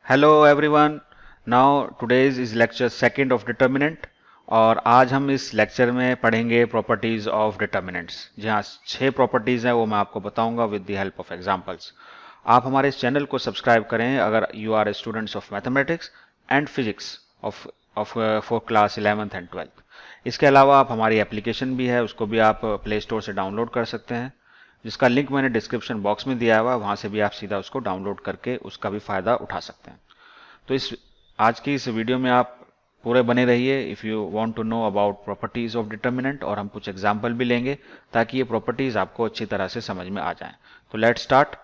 Hello everyone. Now today's is lecture second of determinant और आज हम इस लेक्चर में पढ़ेंगे प्रॉपर्टीज ऑफ डिटर्मिनेंट्स। जहाँ 6 प्रॉपर्टीज हैं वो मैं आपको बताऊंगा with the help of examples. आप हमारे इस चैनल को सब्सक्राइब करें अगर you are students of mathematics and physics of for class 11th and 12th। इसके अलावा आप हमारी एप्लीकेशन भी है, उसको भी आप प्ले स्टोर से डाउनलोड कर सकते हैं, जिसका लिंक मैंने डिस्क्रिप्शन बॉक्स में दिया हुआ है। वहां से भी आप सीधा उसको डाउनलोड करके उसका भी फायदा उठा सकते हैं। तो इस आज की इस वीडियो में आप पूरे बने रहिए if you want to know about properties of determinant, और हम कुछ एग्जांपल भी लेंगे ताकि ये प्रॉपर्टीज आपको अच्छी तरह से समझ में आ जाएं। तो लेट्स स्टार्ट।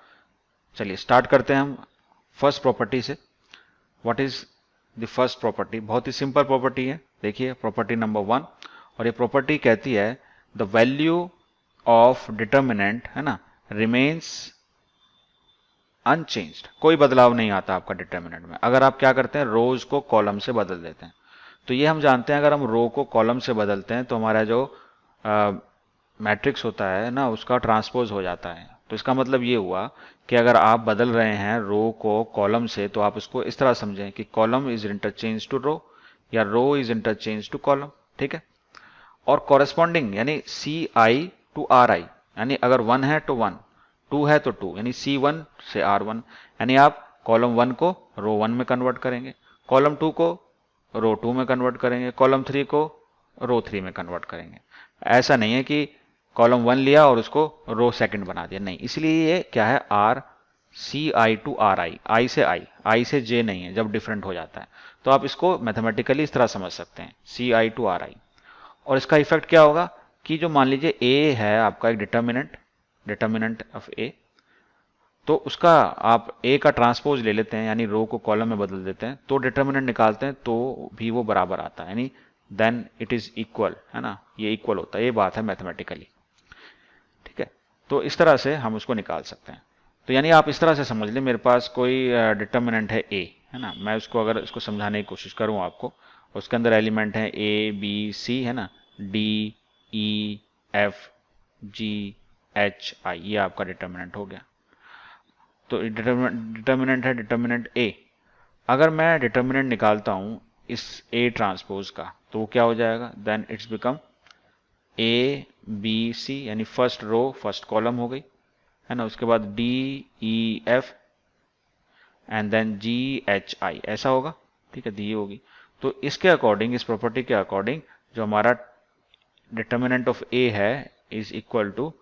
चलिए स्टार्ट करते हैं हम फर्स्ट प्रॉपर्टी से। What is the first property? बहुत ही सिंपल प्रॉपर्टी है। देखिए प्रॉपर्टी नंबर 1, और ये प्रॉपर्टी कहती है द वैल्यू ऑफ डिटर्मिनेंट है ना रिमेन्स अनचेंज्ड। कोई बदलाव नहीं आता आपका डिटर्मिनेंट में। अगर आप क्या करते हैं, रोज को कॉलम से बदल देते हैं। तो ये हम जानते हैं अगर हम रो को कॉलम से बदलते हैं तो हमारा जो मैट्रिक्स होता है ना उसका ट्रांसपोज हो जाता है। तो इसका मतलब ये हुआ कि अगर आप बदल रहे हैं रो को कॉलम से तो आप उसको इस तरह समझें कि कॉलम इज इंटरचेंज टू रो या रो इज इंटरचेंज टू कॉलम। ठीक है। और कॉरेस्पॉन्डिंग यानी सी आई टू आर आई, यानी अगर 1 है तो 1, 2 है तो 2, यानी C1 से R1। यानी आप कॉलम 1 को रो 1 में कन्वर्ट करेंगे, कॉलम 2 को रो 2 में कन्वर्ट करेंगे, कॉलम 3 को रो 3 में कन्वर्ट करेंगे। ऐसा नहीं है कि कॉलम 1 लिया और उसको रो सेकंड बना दिया, नहीं। इसलिए ये क्या है, R C I to R I, I से जे नहीं है जब डिफरेंट हो जाता है। तो आप इसको मैथमेटिकली इस तरह समझ सकते हैं, सी आई टू आर आई। और इसका इफेक्ट क्या होगा कि जो मान लीजिए ए है आपका एक डिटर्मिनेंट ऑफ ए, तो उसका आप ए का ट्रांसपोज ले लेते हैं यानी रो को कॉलम में बदल देते हैं, तो डिटर्मिनेंट निकालते हैं तो भी वो बराबर आता है, यानी देन इट इज इक्वल, है ना, ये इक्वल होता है। ये बात है मैथमेटिकली। ठीक है। तो इस तरह से हम उसको निकाल सकते हैं। तो यानी आप इस तरह से समझ लें, मेरे पास कोई डिटर्मिनेंट है ए, है ना। मैं उसको अगर इसको समझाने की कोशिश करूं आपको, उसके अंदर एलिमेंट है ए बी सी, है ना, D E F G H आई, ये आपका डिटर्मिनेंट हो गया। तो डिटर्मिनेंट है डिटर्मिनेंट ए। अगर मैं डिटर्मिनेंट निकालता हूं इस ए ट्रांसपोज का तो वो क्या हो जाएगा, then it's become A B C, यानी फर्स्ट रो फर्स्ट कॉलम हो गई, है ना। उसके बाद D E F and then G H I, ऐसा होगा। ठीक है, दी होगी। तो इसके अकॉर्डिंग, इस प्रॉपर्टी के अकॉर्डिंग, जो हमारा डिटर्मिनेंट ऑफ ए है इज इक्वल टू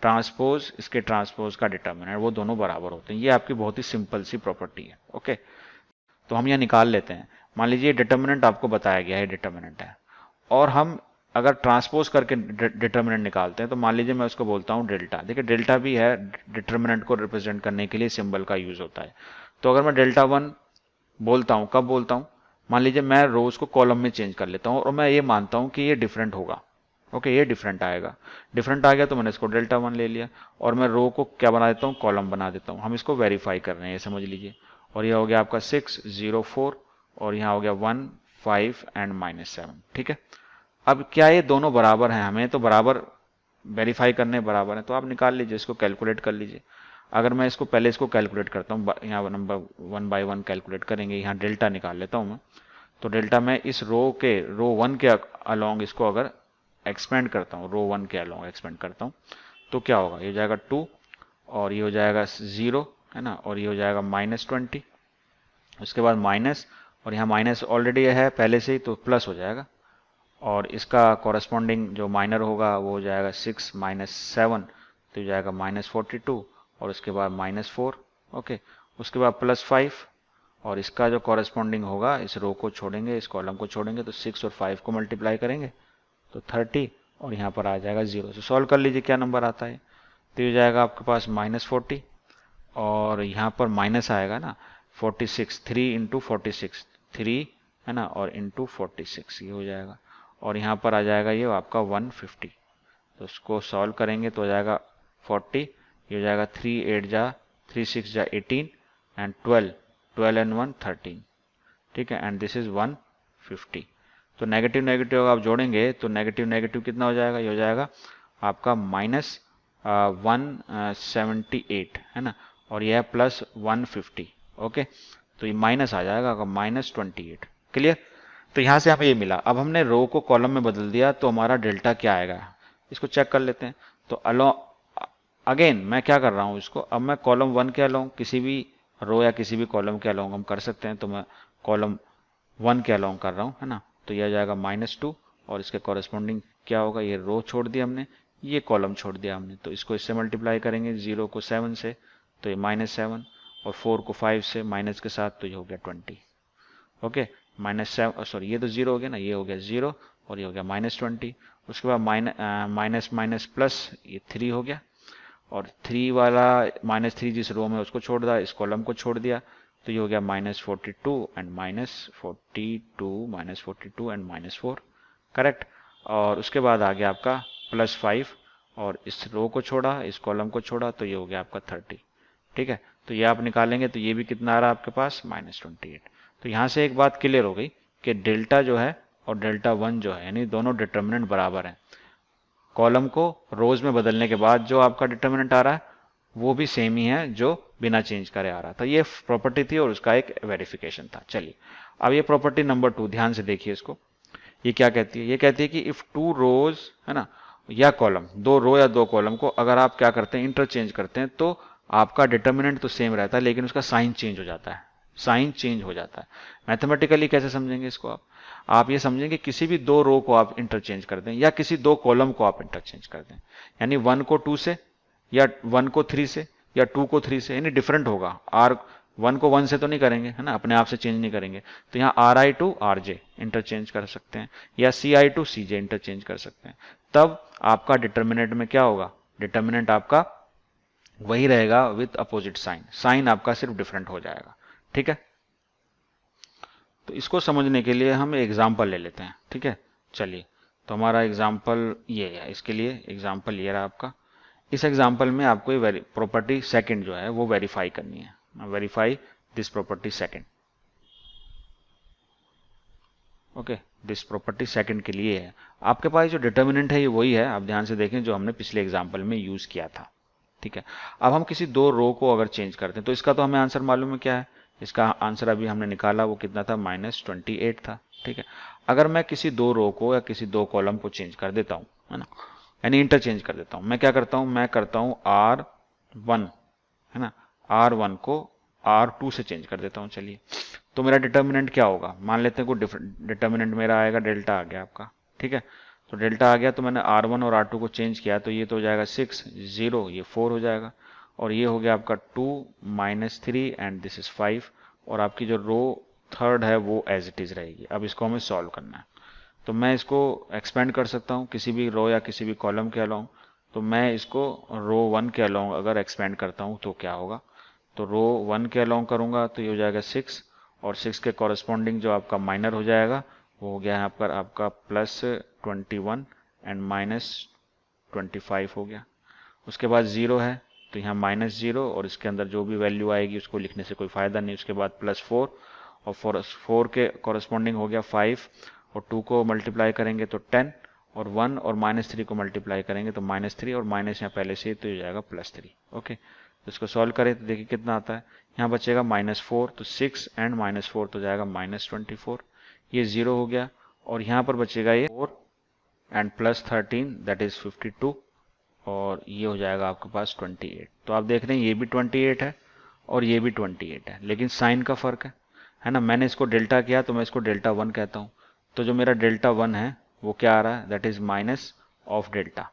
ट्रांसपोज, इसके ट्रांसपोज का डिटर्मिनेंट, वो दोनों बराबर होते हैं। ये आपकी बहुत ही सिंपल सी प्रॉपर्टी है। ओके, तो हम यहाँ निकाल लेते हैं। मान लीजिए डिटर्मिनेंट आपको बताया गया है, डिटर्मिनेंट है, और हम अगर ट्रांसपोज करके डिटर्मिनेंट निकालते हैं तो मान लीजिए मैं उसको बोलता हूँ डेल्टा। देखिए डेल्टा भी है, डिटर्मिनेंट को रिप्रेजेंट करने के लिए सिंबल का यूज होता है। तो अगर मैं डेल्टा 1 बोलता हूँ, कब बोलता हूँ, मान लीजिए मैं रोज को कॉलम में चेंज कर लेता हूँ और मैं ये मानता हूँ कि ये डिफरेंट होगा। ओके, ये डिफरेंट आएगा, डिफरेंट आ गया तो मैंने इसको डेल्टा 1 ले लिया, और मैं रो को क्या बना देता हूँ, कॉलम बना देता हूँ। हम इसको वेरीफाई कर रहे हैं, ये समझ लीजिए। और यह हो गया आपका 6 0 4, और यहाँ हो गया 1 5 एंड -7। ठीक है। अब क्या ये दोनों बराबर हैं? हमें तो बराबर वेरीफाई करने बराबर है, तो आप निकाल लीजिए, इसको कैलकुलेट कर लीजिए। अगर मैं इसको पहले इसको कैलकुलेट करता हूँ, यहाँ नंबर 1 बाय 1 कैलकुलेट करेंगे। यहाँ डेल्टा निकाल लेता हूँ मैं। तो डेल्टा मैं इस रो 1 के अलोंग इसको अगर एक्सपेंड करता हूँ, रो 1 के अलोंग एक्सपेंड करता हूँ, तो क्या होगा, ये हो जाएगा 2, और ये हो जाएगा 0, है ना, और ये हो जाएगा -20। उसके बाद माइनस, और यहाँ माइनस ऑलरेडी है पहले से ही, तो प्लस हो जाएगा। और इसका कॉरेस्पॉन्डिंग जो माइनर होगा वो हो जाएगा 6 -7, तो हो जाएगा -42, और उसके बाद -4। ओके, उसके बाद +5, और इसका जो कॉरेस्पॉन्डिंग होगा, इस रो को छोड़ेंगे, इस कॉलम को छोड़ेंगे, तो 6 और 5 को मल्टीप्लाई करेंगे तो 30, और यहाँ पर आ जाएगा 0। से सॉल्व कर लीजिए क्या नंबर आता है। तो ये जाएगा आपके पास -40, और यहाँ पर माइनस आएगा ना 46, 3 इंटू 46, 3, है ना, और इंटू 46, ये हो जाएगा। और यहाँ पर आ जाएगा ये आपका 150। तो उसको सॉल्व करेंगे तो हो जाएगा 40, ये हो जाएगा 3 8 जा 3 6 जा 18, एंड 12, 12 एंड 1 13। ठीक है, एंड दिस इज 150। तो नेगेटिव नेगेटिव आप जोड़ेंगे तो नेगेटिव नेगेटिव कितना हो जाएगा, ये हो जाएगा आपका -178, है ना, और यह है +150। ओके, तो ये माइनस आ जाएगा -28। क्लियर। तो यहाँ से हमें ये मिला। अब हमने रो को कॉलम में बदल दिया तो हमारा डेल्टा क्या आएगा, इसको चेक कर लेते हैं। तो अगेन मैं क्या कर रहा हूँ, इसको अब मैं कॉलम 1 के अलोंग किसी भी रो या किसी भी कॉलम के अलोंग हम कर सकते हैं, तो मैं कॉलम 1 के अलोंग कर रहा हूँ, है ना। तो यह आ जाएगा -2 और इसके कॉरेस्पॉन्डिंग क्या होगा, ये रो छोड़ दिया हमने, ये कॉलम छोड़ दिया हमने, तो इसको इससे मल्टीप्लाई करेंगे, 0 को 7 से तो ये -7 और 4 को 5 से माइनस के साथ, तो ये हो गया 20। ओके, -7 सॉरी ये तो 0 हो गया ना, ये हो गया 0 और ये हो गया -20। उसके बाद माइनस माइनस प्लस ये 3 हो गया और 3 वाला -3 जिस रो में उसको छोड़ दिया, इस कॉलम को छोड़ दिया, तो ये हो गया -42 एंड -42 एंड -4। करेक्ट। और उसके बाद आ गया आपका +5 और इस रो को छोड़ा, इस कॉलम को छोड़ा, तो ये हो गया आपका 30। ठीक है, तो ये आप निकालेंगे तो ये भी कितना आ रहा है आपके पास -28। तो यहाँ से एक बात क्लियर हो गई कि डेल्टा जो है और डेल्टा 1 जो है, यानी दोनों डिटर्मिनेंट बराबर हैं। कॉलम को रोज में बदलने के बाद जो आपका डिटर्मिनेंट आ रहा है वो भी सेम ही है जो बिना चेंज करे आ रहा था। ये प्रॉपर्टी थी और उसका एक वेरिफिकेशन था। चलिए अब ये प्रॉपर्टी नंबर 2 ध्यान से देखिए इसको। ये क्या कहती है, ये कहती है कि इफ 2 रोज, है ना, या कॉलम, 2 रो या 2 कॉलम को अगर आप क्या करते हैं, इंटरचेंज करते हैं, तो आपका डिटर्मिनेंट तो सेम रहता है लेकिन उसका साइन चेंज हो जाता है। साइन चेंज हो जाता है। मैथमेटिकली कैसे समझेंगे इसको आप ये समझेंगे किसी भी 2 रो को आप इंटरचेंज कर दें या किसी 2 कॉलम को आप इंटरचेंज कर दें, यानी 1 को 2 से या 1 को 3 से या 2 को 3 से, यानी डिफरेंट होगा। आर 1 को 1 से तो नहीं करेंगे, है ना, अपने आप से चेंज नहीं करेंगे। तो यहाँ RI टू RJ इंटरचेंज कर सकते हैं या CI टू CJ इंटरचेंज कर सकते हैं। तब आपका डिटर्मिनेंट में क्या होगा, डिटर्मिनेंट आपका वही रहेगा विथ अपोजिट साइन, साइन आपका सिर्फ डिफरेंट हो जाएगा। ठीक है, तो इसको समझने के लिए हम एग्जाम्पल ले लेते हैं। ठीक है, चलिए तो हमारा एग्जाम्पल ये है, इसके लिए एग्जाम्पल ये रहा आपका। इस एग्जाम्पल में आपको ये प्रॉपर्टी सेकंड जो है वो वेरीफाई करनी है। Verify this property second. Okay, this property second के लिए है। आपके पास जो डिटर्मिनेंट है ये वही है, आप ध्यान से देखें, जो हमने पिछले एग्जाम्पल में यूज किया था। ठीक है, अब हम किसी 2 रो को अगर चेंज करते हैं तो इसका तो हमें आंसर मालूम है क्या है, इसका आंसर अभी हमने निकाला, वो कितना था, -28 था। ठीक है, अगर मैं किसी 2 रो को या किसी 2 कॉलम को चेंज कर देता हूँ, है ना, यानी इंटरचेंज कर देता हूँ, मैं क्या करता हूँ, मैं करता हूँ R1, है ना, R1 को R2 से चेंज कर देता हूँ। चलिए, तो मेरा डिटर्मिनेंट क्या होगा, मान लेते हैं कोई डिटर्मिनेंट मेरा आएगा, डेल्टा आ गया आपका। ठीक है, तो डेल्टा आ गया, तो मैंने R1 और R2 को चेंज किया, तो ये तो हो जाएगा 6, 0, ये 4 हो जाएगा, और ये हो गया आपका 2 -3 एंड दिस इज 5, और आपकी जो रो थर्ड है वो एज इट इज रहेगी। अब इसको हमें सॉल्व करना है, तो मैं इसको एक्सपेंड कर सकता हूँ किसी भी रो या किसी भी कॉलम के अलोंग। तो मैं इसको रो 1 के अलोंग अगर एक्सपेंड करता हूँ तो क्या होगा, तो रो 1 के अलोंग करूंगा तो ये हो जाएगा 6, और 6 के कॉरेस्पॉन्डिंग जो आपका माइनर हो जाएगा वो हो गया यहाँ पर आपका +21 एंड -25 हो गया। उसके बाद 0 है तो यहाँ -0 और इसके अंदर जो भी वैल्यू आएगी उसको लिखने से कोई फायदा नहीं। उसके बाद +4 और 4 के कॉरेस्पॉन्डिंग हो गया 5, और 2 को मल्टीप्लाई करेंगे तो 10, और 1 और -3 को मल्टीप्लाई करेंगे तो -3, और माइनस यहाँ पहले से तो ये जाएगा +3। ओके, तो इसको सॉल्व करें तो देखिए कितना आता है, यहाँ बचेगा -4, तो 6 एंड -4 तो जाएगा -24, ये 0 हो गया, और यहाँ पर बचेगा ये 4 एंड +13 दैट इज 52, और ये हो जाएगा आपके पास 28। तो आप देख रहे हैं ये भी 28 है और ये भी 28 है, लेकिन साइन का फर्क है ना। मैंने इसको डेल्टा किया तो मैं इसको डेल्टा 1 कहता हूँ, तो जो मेरा डेल्टा 1 है वो क्या आ रहा है, that is minus of delta.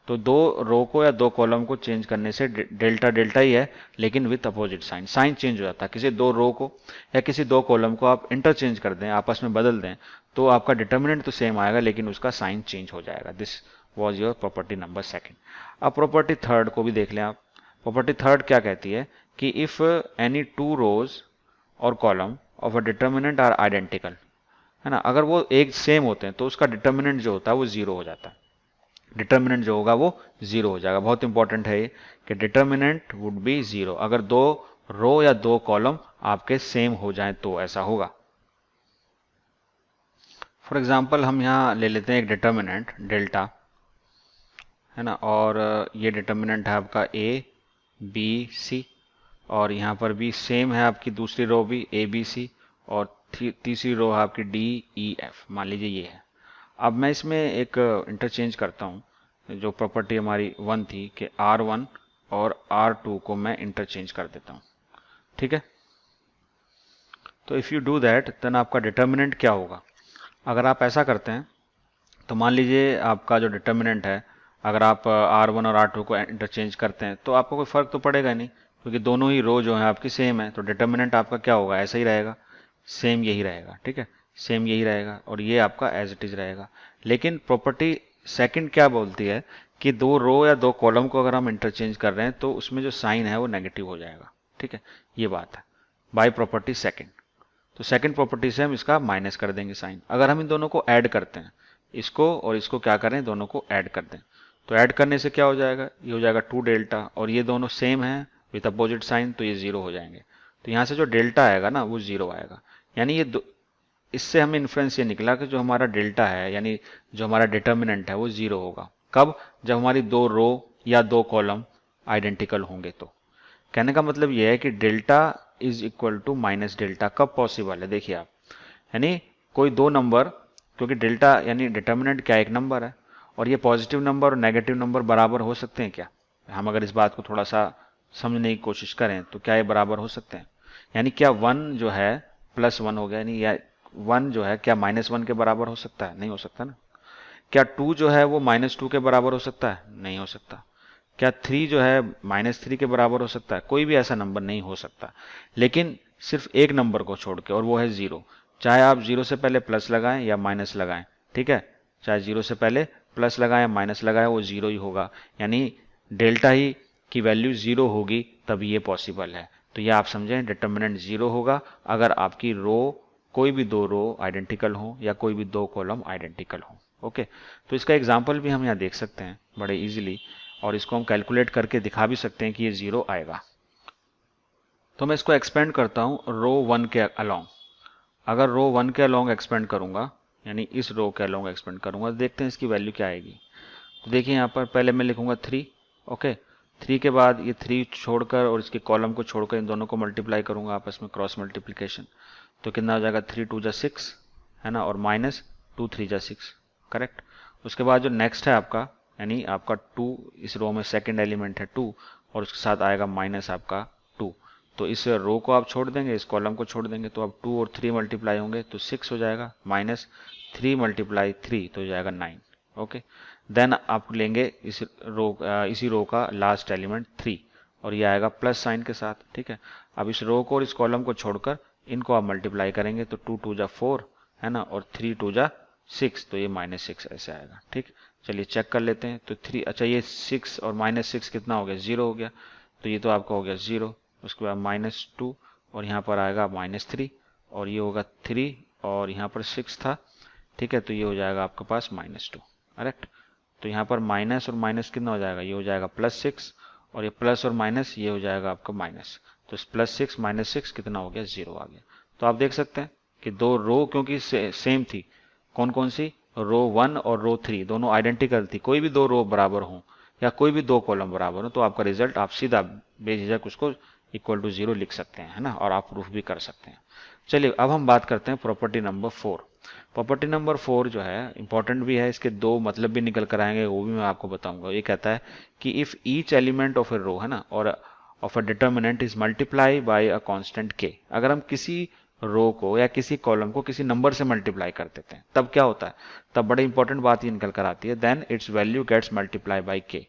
तो 2 रो को या 2 कॉलम को चेंज करने से डेल्टा डेल्टा ही है लेकिन with opposite sign, sign change हो जाता है। किसी 2 रो को या किसी 2 कॉलम को आप इंटरचेंज कर दें, आपस में बदल दें, तो आपका डिटर्मिनेंट तो सेम आएगा लेकिन उसका साइन चेंज हो जाएगा। This was your property number second. अब प्रॉपर्टी थर्ड को भी देख लें आप। प्रॉपर्टी थर्ड क्या कहती है कि इफ एनी 2 रोज और column of a determinant are identical, है ना, अगर वो एक सेम होते हैं तो उसका डिटर्मिनेंट जो होता है वो 0 हो जाता है। डिटर्मिनेंट जो होगा वो 0 हो जाएगा। बहुत इंपॉर्टेंट है ये कि डिटर्मिनेंट वुड बी 0 अगर 2 रो या 2 कॉलम आपके सेम हो जाएं तो ऐसा होगा। फॉर एग्जाम्पल हम यहाँ ले लेते हैं एक डिटर्मिनेंट डेल्टा, है ना, और ये डिटर्मिनेंट है आपका A B C। और यहाँ पर भी सेम है आपकी दूसरी रो भी ए बी सी, और तीसरी रो है आपकी डी ई एफ, मान लीजिए ये है। अब मैं इसमें एक इंटरचेंज करता हूँ, जो प्रॉपर्टी हमारी 1 थी कि R1 और R2 को मैं इंटरचेंज कर देता हूँ, ठीक है। तो if you do that then आपका डिटर्मिनेंट क्या होगा। अगर आप ऐसा करते हैं तो मान लीजिए आपका जो डिटर्मिनेंट है, अगर आप R1 और R2 को इंटरचेंज करते हैं तो आपको कोई फ़र्क तो पड़ेगा नहीं, क्योंकि दोनों ही रो जो है आपकी सेम है, तो डिटर्मिनेंट आपका क्या होगा, ऐसा ही रहेगा, सेम यही रहेगा, ठीक है, सेम यही रहेगा, और ये आपका एज इट इज रहेगा। लेकिन प्रॉपर्टी सेकंड क्या बोलती है कि दो रो या दो कॉलम को अगर हम इंटरचेंज कर रहे हैं तो उसमें जो साइन है वो नेगेटिव हो जाएगा, ठीक है, ये बात है बाय प्रॉपर्टी सेकंड। तो सेकंड प्रॉपर्टी से हम इसका माइनस कर देंगे साइन। अगर हम इन दोनों को ऐड करते हैं, इसको और इसको क्या करें, दोनों को ऐड कर दें, तो ऐड करने से क्या हो जाएगा, ये हो जाएगा 2 डेल्टा, और ये दोनों सेम है विथ अपोजिट साइन, तो ये 0 हो जाएंगे। तो यहाँ से जो डेल्टा आएगा ना वो 0 आएगा। यानी ये इससे हमें इन्फ्रेंस ये निकला कि जो हमारा डेल्टा है, यानी जो हमारा डिटर्मिनेंट है वो 0 होगा। कब, जब हमारी दो रो या दो कॉलम आइडेंटिकल होंगे। तो कहने का मतलब ये है कि delta is equal to minus delta कब पॉसिबल है, देखिए आप, यानी कोई दो नंबर, क्योंकि डेल्टा यानी डिटर्मिनेंट क्या, एक नंबर है, और ये पॉजिटिव नंबर और नेगेटिव नंबर बराबर हो सकते हैं क्या। हम अगर इस बात को थोड़ा सा समझने की कोशिश करें तो क्या ये बराबर हो सकते हैं, यानी क्या 1 जो है +1 हो गया, यानी या 1 जो है क्या -1 के बराबर हो सकता है, नहीं हो सकता ना। क्या 2 जो है वो -2 के बराबर हो सकता है, नहीं हो सकता। क्या 3 जो है -3 के बराबर हो सकता है, कोई भी ऐसा नंबर नहीं हो सकता। लेकिन सिर्फ एक नंबर को छोड़ के, और वो है 0। चाहे आप 0 से पहले प्लस लगाएं या माइनस लगाएं, ठीक है, चाहे 0 से पहले प्लस लगाएं या माइनस लगाएं, वो 0 ही होगा। यानी डेल्टा ही की वैल्यू 0 होगी, तभी ये पॉसिबल है। तो ये आप समझें, डिटर्मिनेंट 0 होगा अगर आपकी रो, कोई भी दो रो आइडेंटिकल हो या कोई भी दो कॉलम आइडेंटिकल हो। ओके, तो इसका एग्जाम्पल भी हम यहाँ देख सकते हैं बड़े इजीली, और इसको हम कैलकुलेट करके दिखा भी सकते हैं कि ये 0 आएगा। तो मैं इसको एक्सपेंड करता हूँ रो 1 के अलोंग। अगर रो 1 के अलोंग एक्सपेंड करूंगा, यानी इस रो के अलोंग एक्सपेंड करूंगा, देखते हैं इसकी वैल्यू क्या आएगी। तो देखिए यहाँ पर पहले मैं लिखूंगा 3, ओके, 3 के बाद ये 3 छोड़कर और इसके कॉलम को छोड़कर इन दोनों को मल्टीप्लाई करूंगा आपस में, क्रॉस मल्टीप्लिकेशन। तो कितना हो जाएगा, 3 2 जा 6 है ना, और माइनस 2 3 जा 6, करेक्ट। उसके बाद जो नेक्स्ट है आपका, यानी आपका 2, इस रो में सेकंड एलिमेंट है 2, और उसके साथ आएगा माइनस आपका 2। तो इस रो को आप छोड़ देंगे, इस कॉलम को छोड़ देंगे, तो अब 2 और 3 मल्टीप्लाई होंगे तो 6 हो जाएगा, माइनस 3 × 3 तो हो जाएगा 9। ओके, देन आप लेंगे इसी रो का लास्ट एलिमेंट 3, और ये आएगा प्लस साइन के साथ, ठीक है। अब इस रो को और इस कॉलम को छोड़कर इनको आप मल्टीप्लाई करेंगे तो 2 2 जा 4 है ना, और 3 2 जा 6, तो ये -6 ऐसे आएगा, ठीक। चलिए चेक कर लेते हैं। तो 3, अच्छा ये 6 और -6 कितना हो गया, 0 हो गया, तो ये तो आपका हो गया 0। उसके बाद -2 और यहाँ पर आएगा -3, और ये होगा 3 और यहाँ पर 6 था, ठीक है, तो ये हो जाएगा आपके पास -2, करेक्ट। तो यहाँ पर माइनस और माइनस कितना हो जाएगा, ये हो जाएगा +6, और ये प्लस और माइनस ये हो जाएगा आपका माइनस। तो +6 -6 कितना हो गया, 0 आ गया। तो आप देख सकते हैं कि दो रो क्योंकि सेम थी, कौन कौन सी, रो 1 और रो 3 दोनों आइडेंटिकल थी। कोई भी दो रो बराबर हो या कोई भी दो कॉलम बराबर हो तो आपका रिजल्ट आप सीधा बेझिझक उसको इक्वल टू 0 लिख सकते हैं, है ना, और आप प्रूफ भी कर सकते हैं। चलिए अब हम बात करते हैं प्रॉपर्टी नंबर 4। प्रॉपर्टी नंबर 4 जो है इंपॉर्टेंट भी है, इसके दो मतलब भी निकल कर आएंगे, वो भी मैं आपको बताऊंगा। ये कहता है कि इफ ईच एलिमेंट ऑफ ए रो, है ना, और of a determinant is multiply by a constant k, अगर हम किसी रो को या किसी कॉलम को किसी नंबर से मल्टीप्लाई कर देते हैं तब क्या होता है, तब बड़ी इंपॉर्टेंट बात ये निकल कर आती है, then it's value gets multiply by k।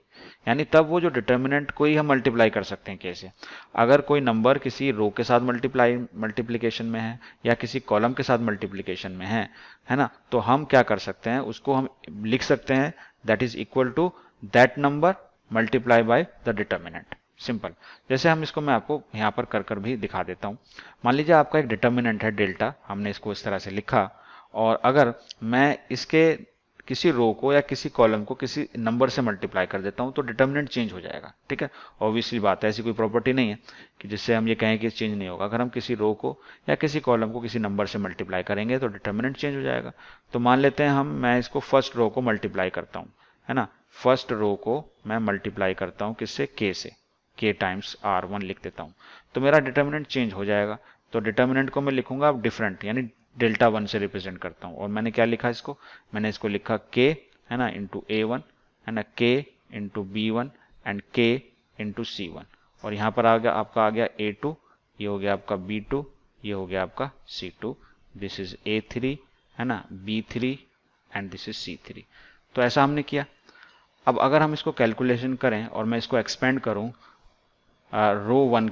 यानी तब वो जो डिटर्मिनेंट को ही हम मल्टीप्लाई कर सकते हैं k से। अगर कोई नंबर किसी रो के साथ मल्टीप्लिकेशन में है या किसी कॉलम के साथ मल्टीप्लिकेशन में है ना, तो हम क्या कर सकते हैं, उसको हम लिख सकते हैं that is equal to that number multiply by the determinant, simple. जैसे हम इसको मैं आपको यहाँ पर कर भी दिखा देता हूँ। मान लीजिए आपका एक डिटर्मिनेंट है डेल्टा, हमने इसको इस तरह से लिखा, और अगर मैं इसके किसी रो को या किसी कॉलम को किसी नंबर से मल्टीप्लाई कर देता हूं तो डिटर्मिनेंट चेंज हो जाएगा, ठीक है। ऑब्वियसली बात है, ऐसी कोई प्रॉपर्टी नहीं है कि जिससे हम ये कहें कि चेंज नहीं होगा। अगर हम किसी रो को या किसी कॉलम को किसी नंबर से मल्टीप्लाई करेंगे तो डिटर्मिनेंट चेंज हो जाएगा। तो मान लेते हैं मैं इसको फर्स्ट रो को मल्टीप्लाई करता हूँ, है ना, फर्स्ट रो को मैं मल्टीप्लाई करता हूँ किससे, k से, k टाइम्स R1 लिख देता हूँ, तो मेरा डिटर्मिनेंट चेंज हो जाएगा। तो डिटर्मिनेंट को मैं लिखूंगा अब डिफरेंट, यानी डेल्टा 1 से रिप्रेजेंट करता हूँ। और मैंने क्या लिखा इसको, मैंने इसको लिखा k है ना इंटू A1 है ना, k into B1 and k into C1। और यहाँ पर आ गया A2, ये हो गया आपका B2, ये हो गया आपका C2, दिस इज A3 है ना, B3 and this is C3। तो ऐसा हमने किया। अब अगर हम इसको कैलकुलेशन करें और मैं इसको एक्सपेंड करूं रो 1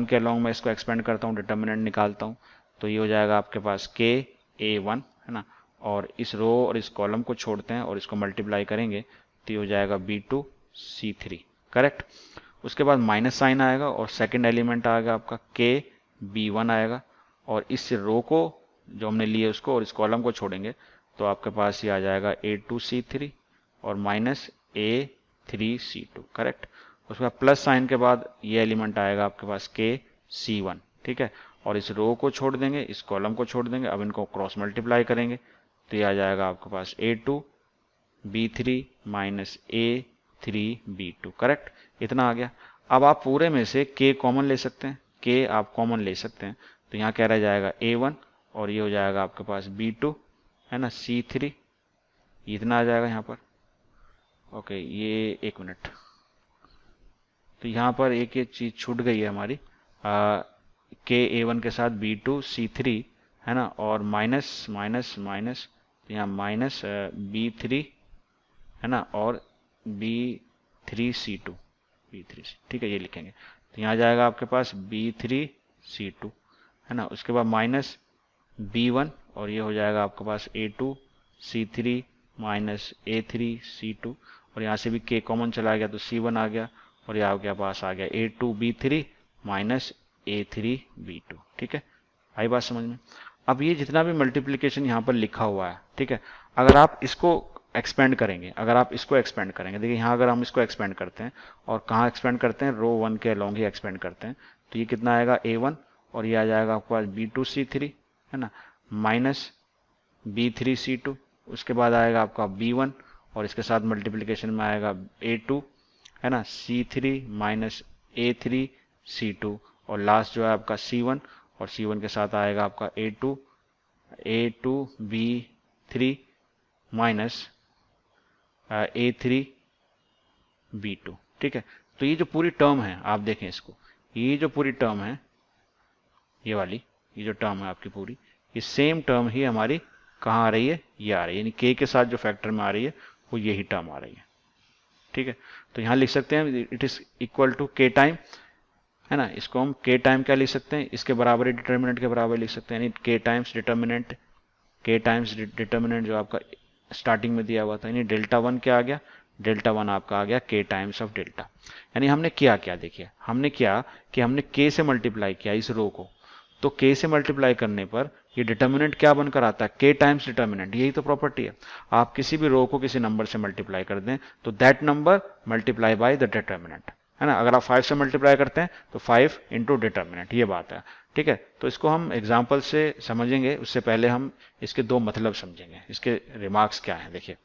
के अलोंग मैं इसको एक्सपेंड करता हूं, डिटर्मिनेंट निकालता हूं, तो ये हो जाएगा आपके पास k A1 है ना, और इस रो और इस कॉलम को छोड़ते हैं और इसको मल्टीप्लाई करेंगे तो ये हो जाएगा B2 C3, करेक्ट। उसके बाद माइनस साइन आएगा और सेकंड एलिमेंट आएगा आपका k B1 आएगा, और इस रो को जो हमने लिए उसको और इस कॉलम को छोड़ेंगे तो आपके पास ये आ जाएगा A2 C3 और माइनस A3 C2, करेक्ट। उसके बाद प्लस साइन के बाद ये एलिमेंट आएगा आपके पास k C1, ठीक है, और इस रो को छोड़ देंगे, इस कॉलम को छोड़ देंगे, अब इनको क्रॉस मल्टीप्लाई करेंगे तो ये आ जाएगा आपके पास A2 B3 minus A3 B2, correct. इतना आ गया। अब आप पूरे में से k कॉमन ले सकते हैं, k आप कॉमन ले सकते हैं, तो यहाँ क्या रह जाएगा A1 और ये हो जाएगा आपके पास B2 है ना, C3, इतना आ जाएगा यहाँ पर। ओके, ये एक मिनट, तो यहाँ पर एक ये चीज छूट गई है हमारी, के A1 के साथ B2 C3 है ना, और माइनस माइनस माइनस, तो यहाँ माइनस B3 है ना, और B3 C2, ठीक है, ये लिखेंगे तो यहाँ जाएगा आपके पास B3 C2 है ना। उसके बाद माइनस B1 और ये हो जाएगा आपके पास A2 C3 minus A3 C2, और यहाँ से भी k कॉमन चला गया तो C1 आ गया, और ये आपके पास आ गया A2 B3 minus A3 B2, ठीक है। आई बात समझ में। अब ये जितना भी मल्टीप्लिकेशन यहाँ पर लिखा हुआ है, ठीक है, अगर आप इसको एक्सपेंड करेंगे, देखिए यहाँ अगर हम इसको एक्सपेंड करते हैं, और कहाँ एक्सपेंड करते हैं, रो 1 के अलोंग ही एक्सपेंड करते हैं, तो ये कितना आएगा A1 और ये आ जाएगा आपके पास B2 C3 है ना, माइनस B3 C2, उसके बाद आएगा आपका B1 और इसके साथ मल्टीप्लिकेशन में आएगा A2 है ना, C3 माइनस A3 C2, और लास्ट जो है आपका C1, और C1 के साथ आएगा आपका A2 B3 minus A3 B2, ठीक है। तो ये जो पूरी टर्म है, आप देखें इसको, ये जो पूरी टर्म है, ये वाली ये जो टर्म है आपकी पूरी, ये सेम टर्म ही हमारी कहाँ आ रही है, ये आ रही है, यानी k के साथ जो फैक्टर में आ रही है वो यही टर्म आ रही है, ठीक है। तो यहाँ लिख सकते हैं it is equal to k time है ना, इसको हम k टाइम क्या लिख सकते हैं, इसके बराबर ही डिटर्मिनेंट के बराबर लिख सकते हैं, यानी k टाइम्स डिटर्मिनेंट जो आपका स्टार्टिंग में दिया हुआ था, यानी डेल्टा 1 क्या आ गया, डेल्टा 1 आपका आ गया k टाइम्स ऑफ डेल्टा। यानी हमने किया क्या, देखिए हमने क्या कि हमने k से मल्टीप्लाई किया इस रो को, तो k से मल्टीप्लाई करने पर ये डिटर्मिनेंट क्या बनकर आता है, k टाइम्स डिटर्मिनेंट, यही तो प्रॉपर्टी है। आप किसी भी रो को किसी नंबर से मल्टीप्लाई कर दें तो that number multiply by the determinant है ना। अगर आप 5 से मल्टीप्लाई करते हैं तो 5 इंटू डिटर्मिनेंट, ये बात है, ठीक है। तो इसको हम एग्जाम्पल से समझेंगे, उससे पहले हम इसके दो मतलब समझेंगे, इसके रिमार्क्स क्या है। देखिए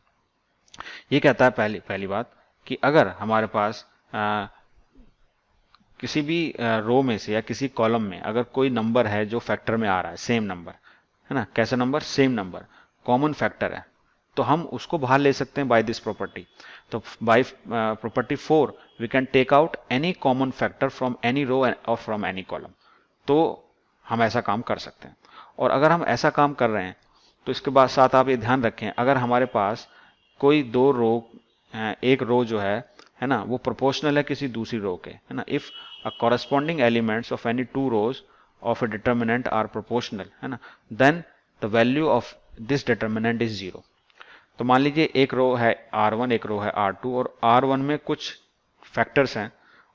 ये कहता है पहली बात कि अगर हमारे पास किसी भी रो में से या किसी कॉलम में अगर कोई नंबर है जो फैक्टर में आ रहा है, सेम नंबर है ना, कैसा number, same number, common factor है, तो हम उसको बाहर ले सकते हैं बाय दिस प्रॉपर्टी। तो by property 4 we can take out any common factor from any row और फ्रॉम एनी कॉलम। तो हम ऐसा काम कर सकते हैं, और अगर हम ऐसा काम कर रहे हैं तो इसके बाद साथ आप ये ध्यान रखें, अगर हमारे पास कोई दो रो, एक रो जो है ना, वो प्रोपोर्शनल है किसी दूसरी रो के, है ना, if a corresponding elements of any two rows of a determinant are proportional है ना, then the value of this determinant is 0। तो मान लीजिए एक रो है R1, एक रो है R2, और R1 में कुछ फैक्टर्स हैं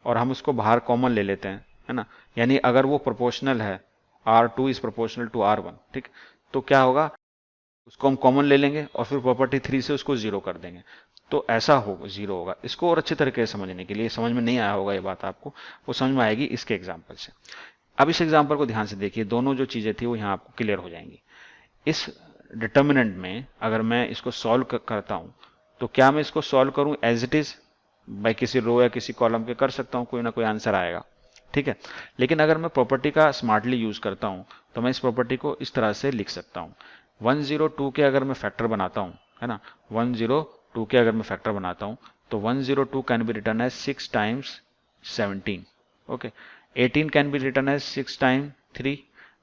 और हम उसको बाहर कॉमन ले लेते हैं, है ना, यानी अगर वो प्रोपोर्शनल है, R2 is proportional to R1, ठीक, तो क्या होगा, उसको हम कॉमन ले लेंगे और फिर प्रॉपर्टी 3 से उसको 0 कर देंगे, तो ऐसा होगा 0 होगा। इसको और अच्छे तरीके से समझने के लिए, समझ में नहीं आया होगा ये बात आपको, वो समझ में आएगी इसके एग्जाम्पल से। अब इस एग्जाम्पल को ध्यान से देखिए, दोनों जो चीजें थी वो यहाँ आपको क्लियर हो जाएंगी। इस डिटर्मिनेंट में अगर मैं इसको सॉल्व करता हूं तो क्या मैं इसको सॉल्व करूं एज इट इज, भाई किसी रो या किसी कॉलम के कर सकता हूँ, कोई ना कोई आंसर आएगा, ठीक है। लेकिन अगर मैं प्रॉपर्टी का स्मार्टली यूज करता हूँ तो मैं इस प्रॉपर्टी को इस तरह से लिख सकता हूँ, 102 के अगर मैं फैक्टर बनाता हूँ, है ना, 102 के अगर मैं फैक्टर बनाता हूँ तो 102 can be written as 6 times 17, okay. 18 can be written as 6 time 3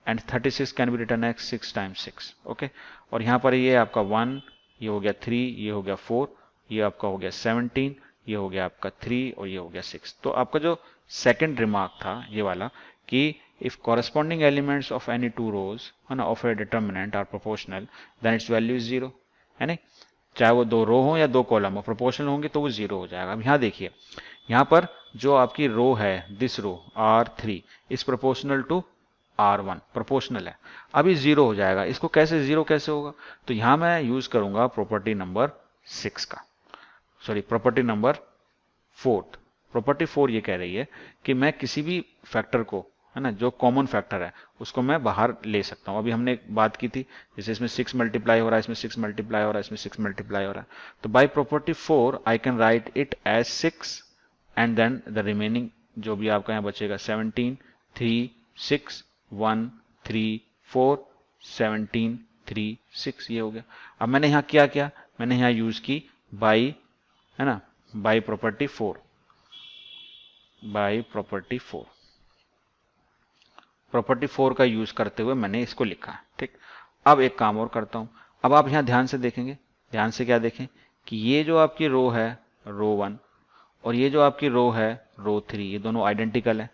and 36 can be written as 6 times 6, okay. और यहाँ पर ये आपका 1, ये हो गया 3, ये हो गया 4, ये आपका हो गया 17, ये हो गया आपका 3 और ये हो गया 6। तो आपका जो सेकंड रिमार्क था ये वाला कि if corresponding elements of any two rows, है ना, of a determinant are proportional then it's value is zero, है ना। चाहे वो दो रो हो या दो कॉलम हो, प्रोपोर्शनल होंगे तो वो जीरो हो जाएगा। अब यहाँ देखिए, यहाँ पर जो आपकी रो है, this row R3 is proportional to R1, proportional है। अभी जीरो हो जाएगा, इसको कैसे जीरो कैसे होगा, तो यहां मैं यूज करूंगा प्रॉपर्टी नंबर 6 का, सॉरी प्रॉपर्टी नंबर 4। प्रॉपर्टी 4 ये कह रही है कि मैं किसी भी फैक्टर को, है ना, जो कॉमन फैक्टर है उसको मैं बाहर ले सकता हूं। अभी हमने एक बात की थी, जैसे इसमें 6 मल्टीप्लाई हो रहा है, इसमें 6 मल्टीप्लाई हो रहा है, इसमें 6 मल्टीप्लाई हो रहा है, तो by property 4 I can write it as 6 and then the remaining जो भी आपका यहाँ बचेगा 17, 3, 6, 1, 3, 4, 17, 3, 6, ये हो गया। अब मैंने यहाँ क्या किया, मैंने यहाँ यूज की बाई, है ना, by property 4, by property 4, property 4 का यूज करते हुए मैंने इसको लिखा, ठीक। अब एक काम और करता हूं, अब आप यहां ध्यान से देखेंगे, ध्यान से क्या देखें कि ये जो आपकी रो है रो 1 और ये जो आपकी रो है रो 3, ये दोनों आइडेंटिकल है।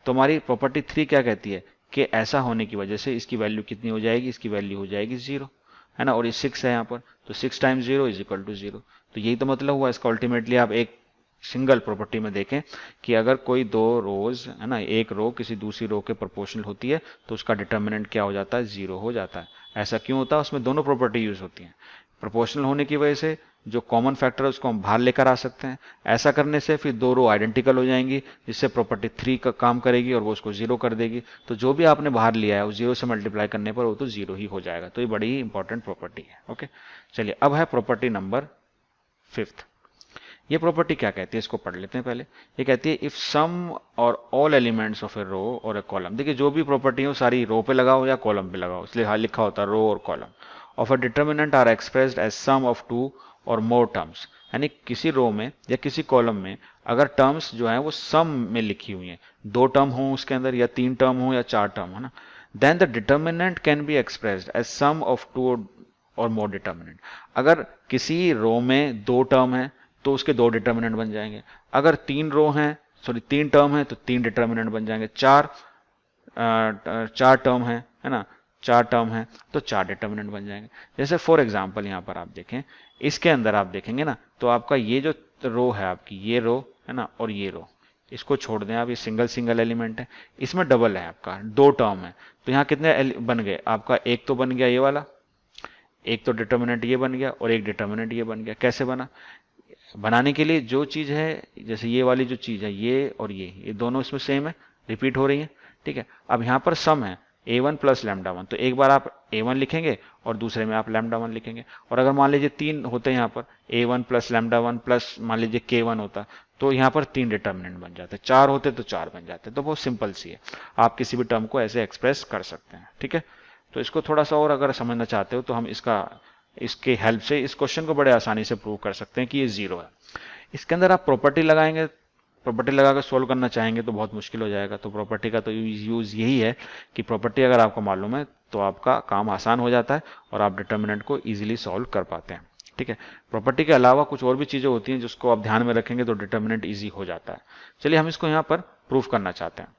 तो हमारी प्रॉपर्टी 3 क्या कहती है कि ऐसा होने की वजह से इसकी वैल्यू कितनी हो जाएगी, इसकी वैल्यू हो जाएगी 0, है ना, और ये 6 है यहाँ पर, तो 6 टाइम्स 0 इज इक्वल टू 0। तो यही तो मतलब हुआ इसका। अल्टीमेटली आप एक सिंगल प्रॉपर्टी में देखें कि अगर कोई दो रोज, है ना, एक रो किसी दूसरी रो के प्रोपोर्शनल होती है तो उसका डिटर्मिनेंट क्या हो जाता है, 0 हो जाता है। ऐसा क्यों होता है, उसमें दोनों प्रॉपर्टी यूज होती हैं। प्रोपोर्शनल होने की वजह से जो कॉमन फैक्टर है उसको हम बाहर लेकर आ सकते हैं। ऐसा करने से फिर दो रो आइडेंटिकल हो जाएंगी, जिससे प्रॉपर्टी 3 का काम करेगी और वो उसको 0 कर देगी। तो जो भी आपने बाहर लिया है वो 0 से मल्टीप्लाई करने पर वो तो 0 ही हो जाएगा। तो ये बड़ी ही इंपॉर्टेंट प्रॉपर्टी है, ओके। चलिए अब है प्रॉपर्टी नंबर 5। ये प्रॉपर्टी क्या कहती है, इसको पढ़ लेते हैं पहले। ये कहती है इफ सम और ऑल एलिमेंट्स ऑफ ए रो और ए कॉलम, देखिए जो भी प्रॉपर्टी हो सारी रो पे लगाओ या कॉलम पे लगाओ, इसलिए हाँ लिखा होता है रो और column, of a determinant are expressed as sum of two और मोर टर्म्स, यानी किसी रो में या किसी कॉलम में अगर टर्म्स जो है वो सम में लिखी हुई है, दो टर्म हो उसके अंदर या तीन टर्म हो या चार टर्म, है ना, then the determinant can be expressed as sum of two और मोर डिटर्मिनेंट। अगर किसी रो में दो टर्म है तो उसके दो डिटर्मिनेंट बन जाएंगे। अगर तीन रो हैं, सॉरी तीन टर्म है तो तीन डिटर्मिनेंट बन जाएंगे। चार टर्म है ना, चार टर्म है तो चार डिटर्मिनेंट बन जाएंगे। जैसे फॉर एग्जांपल यहाँ पर आप देखें, इसके अंदर आप देखेंगे ना तो आपका ये जो रो है आपकी, ये रो है ना और ये रो, इसको छोड़ दें आप, ये सिंगल सिंगल एलिमेंट है, इसमें डबल है आपका, दो टर्म है। तो यहाँ कितने बन गए आपका, एक तो बन गया ये वाला, एक तो डिटर्मिनेंट ये बन गया और एक डिटर्मिनेंट ये बन गया। कैसे बना, बनाने के लिए जो चीज है, जैसे ये वाली जो चीज है ये और ये दोनों इसमें सेम है, रिपीट हो रही है, ठीक है। अब यहाँ पर सम है a1 प्लस लैम्डा 1, तो एक बार आप a1 लिखेंगे और दूसरे में आप लैम्डा 1 लिखेंगे। और अगर मान लीजिए तीन होते हैं यहाँ पर, a1 प्लस लैम्डा 1 प्लस मान लीजिए k1 होता, तो यहाँ पर तीन डिटर्मिनेंट बन जाते, चार होते तो चार बन जाते। तो बहुत सिंपल सी है, आप किसी भी टर्म को ऐसे एक्सप्रेस कर सकते हैं, ठीक है। तो इसको थोड़ा सा और अगर समझना चाहते हो तो हम इसके हेल्प से इस क्वेश्चन को बड़े आसानी से प्रूव कर सकते हैं कि ये जीरो है। इसके अंदर आप प्रॉपर्टी लगाएंगे, प्रॉपर्टी लगाकर सोल्व करना चाहेंगे तो बहुत मुश्किल हो जाएगा। तो प्रॉपर्टी का तो यूज यही है कि प्रॉपर्टी अगर आपको मालूम है तो आपका काम आसान हो जाता है और आप डिटर्मिनेंट को इजीली सॉल्व कर पाते हैं, ठीक है। प्रॉपर्टी के अलावा कुछ और भी चीजें होती हैं जिसको आप ध्यान में रखेंगे तो डिटर्मिनेंट ईजी हो जाता है। चलिए हम इसको यहाँ पर प्रूफ करना चाहते हैं।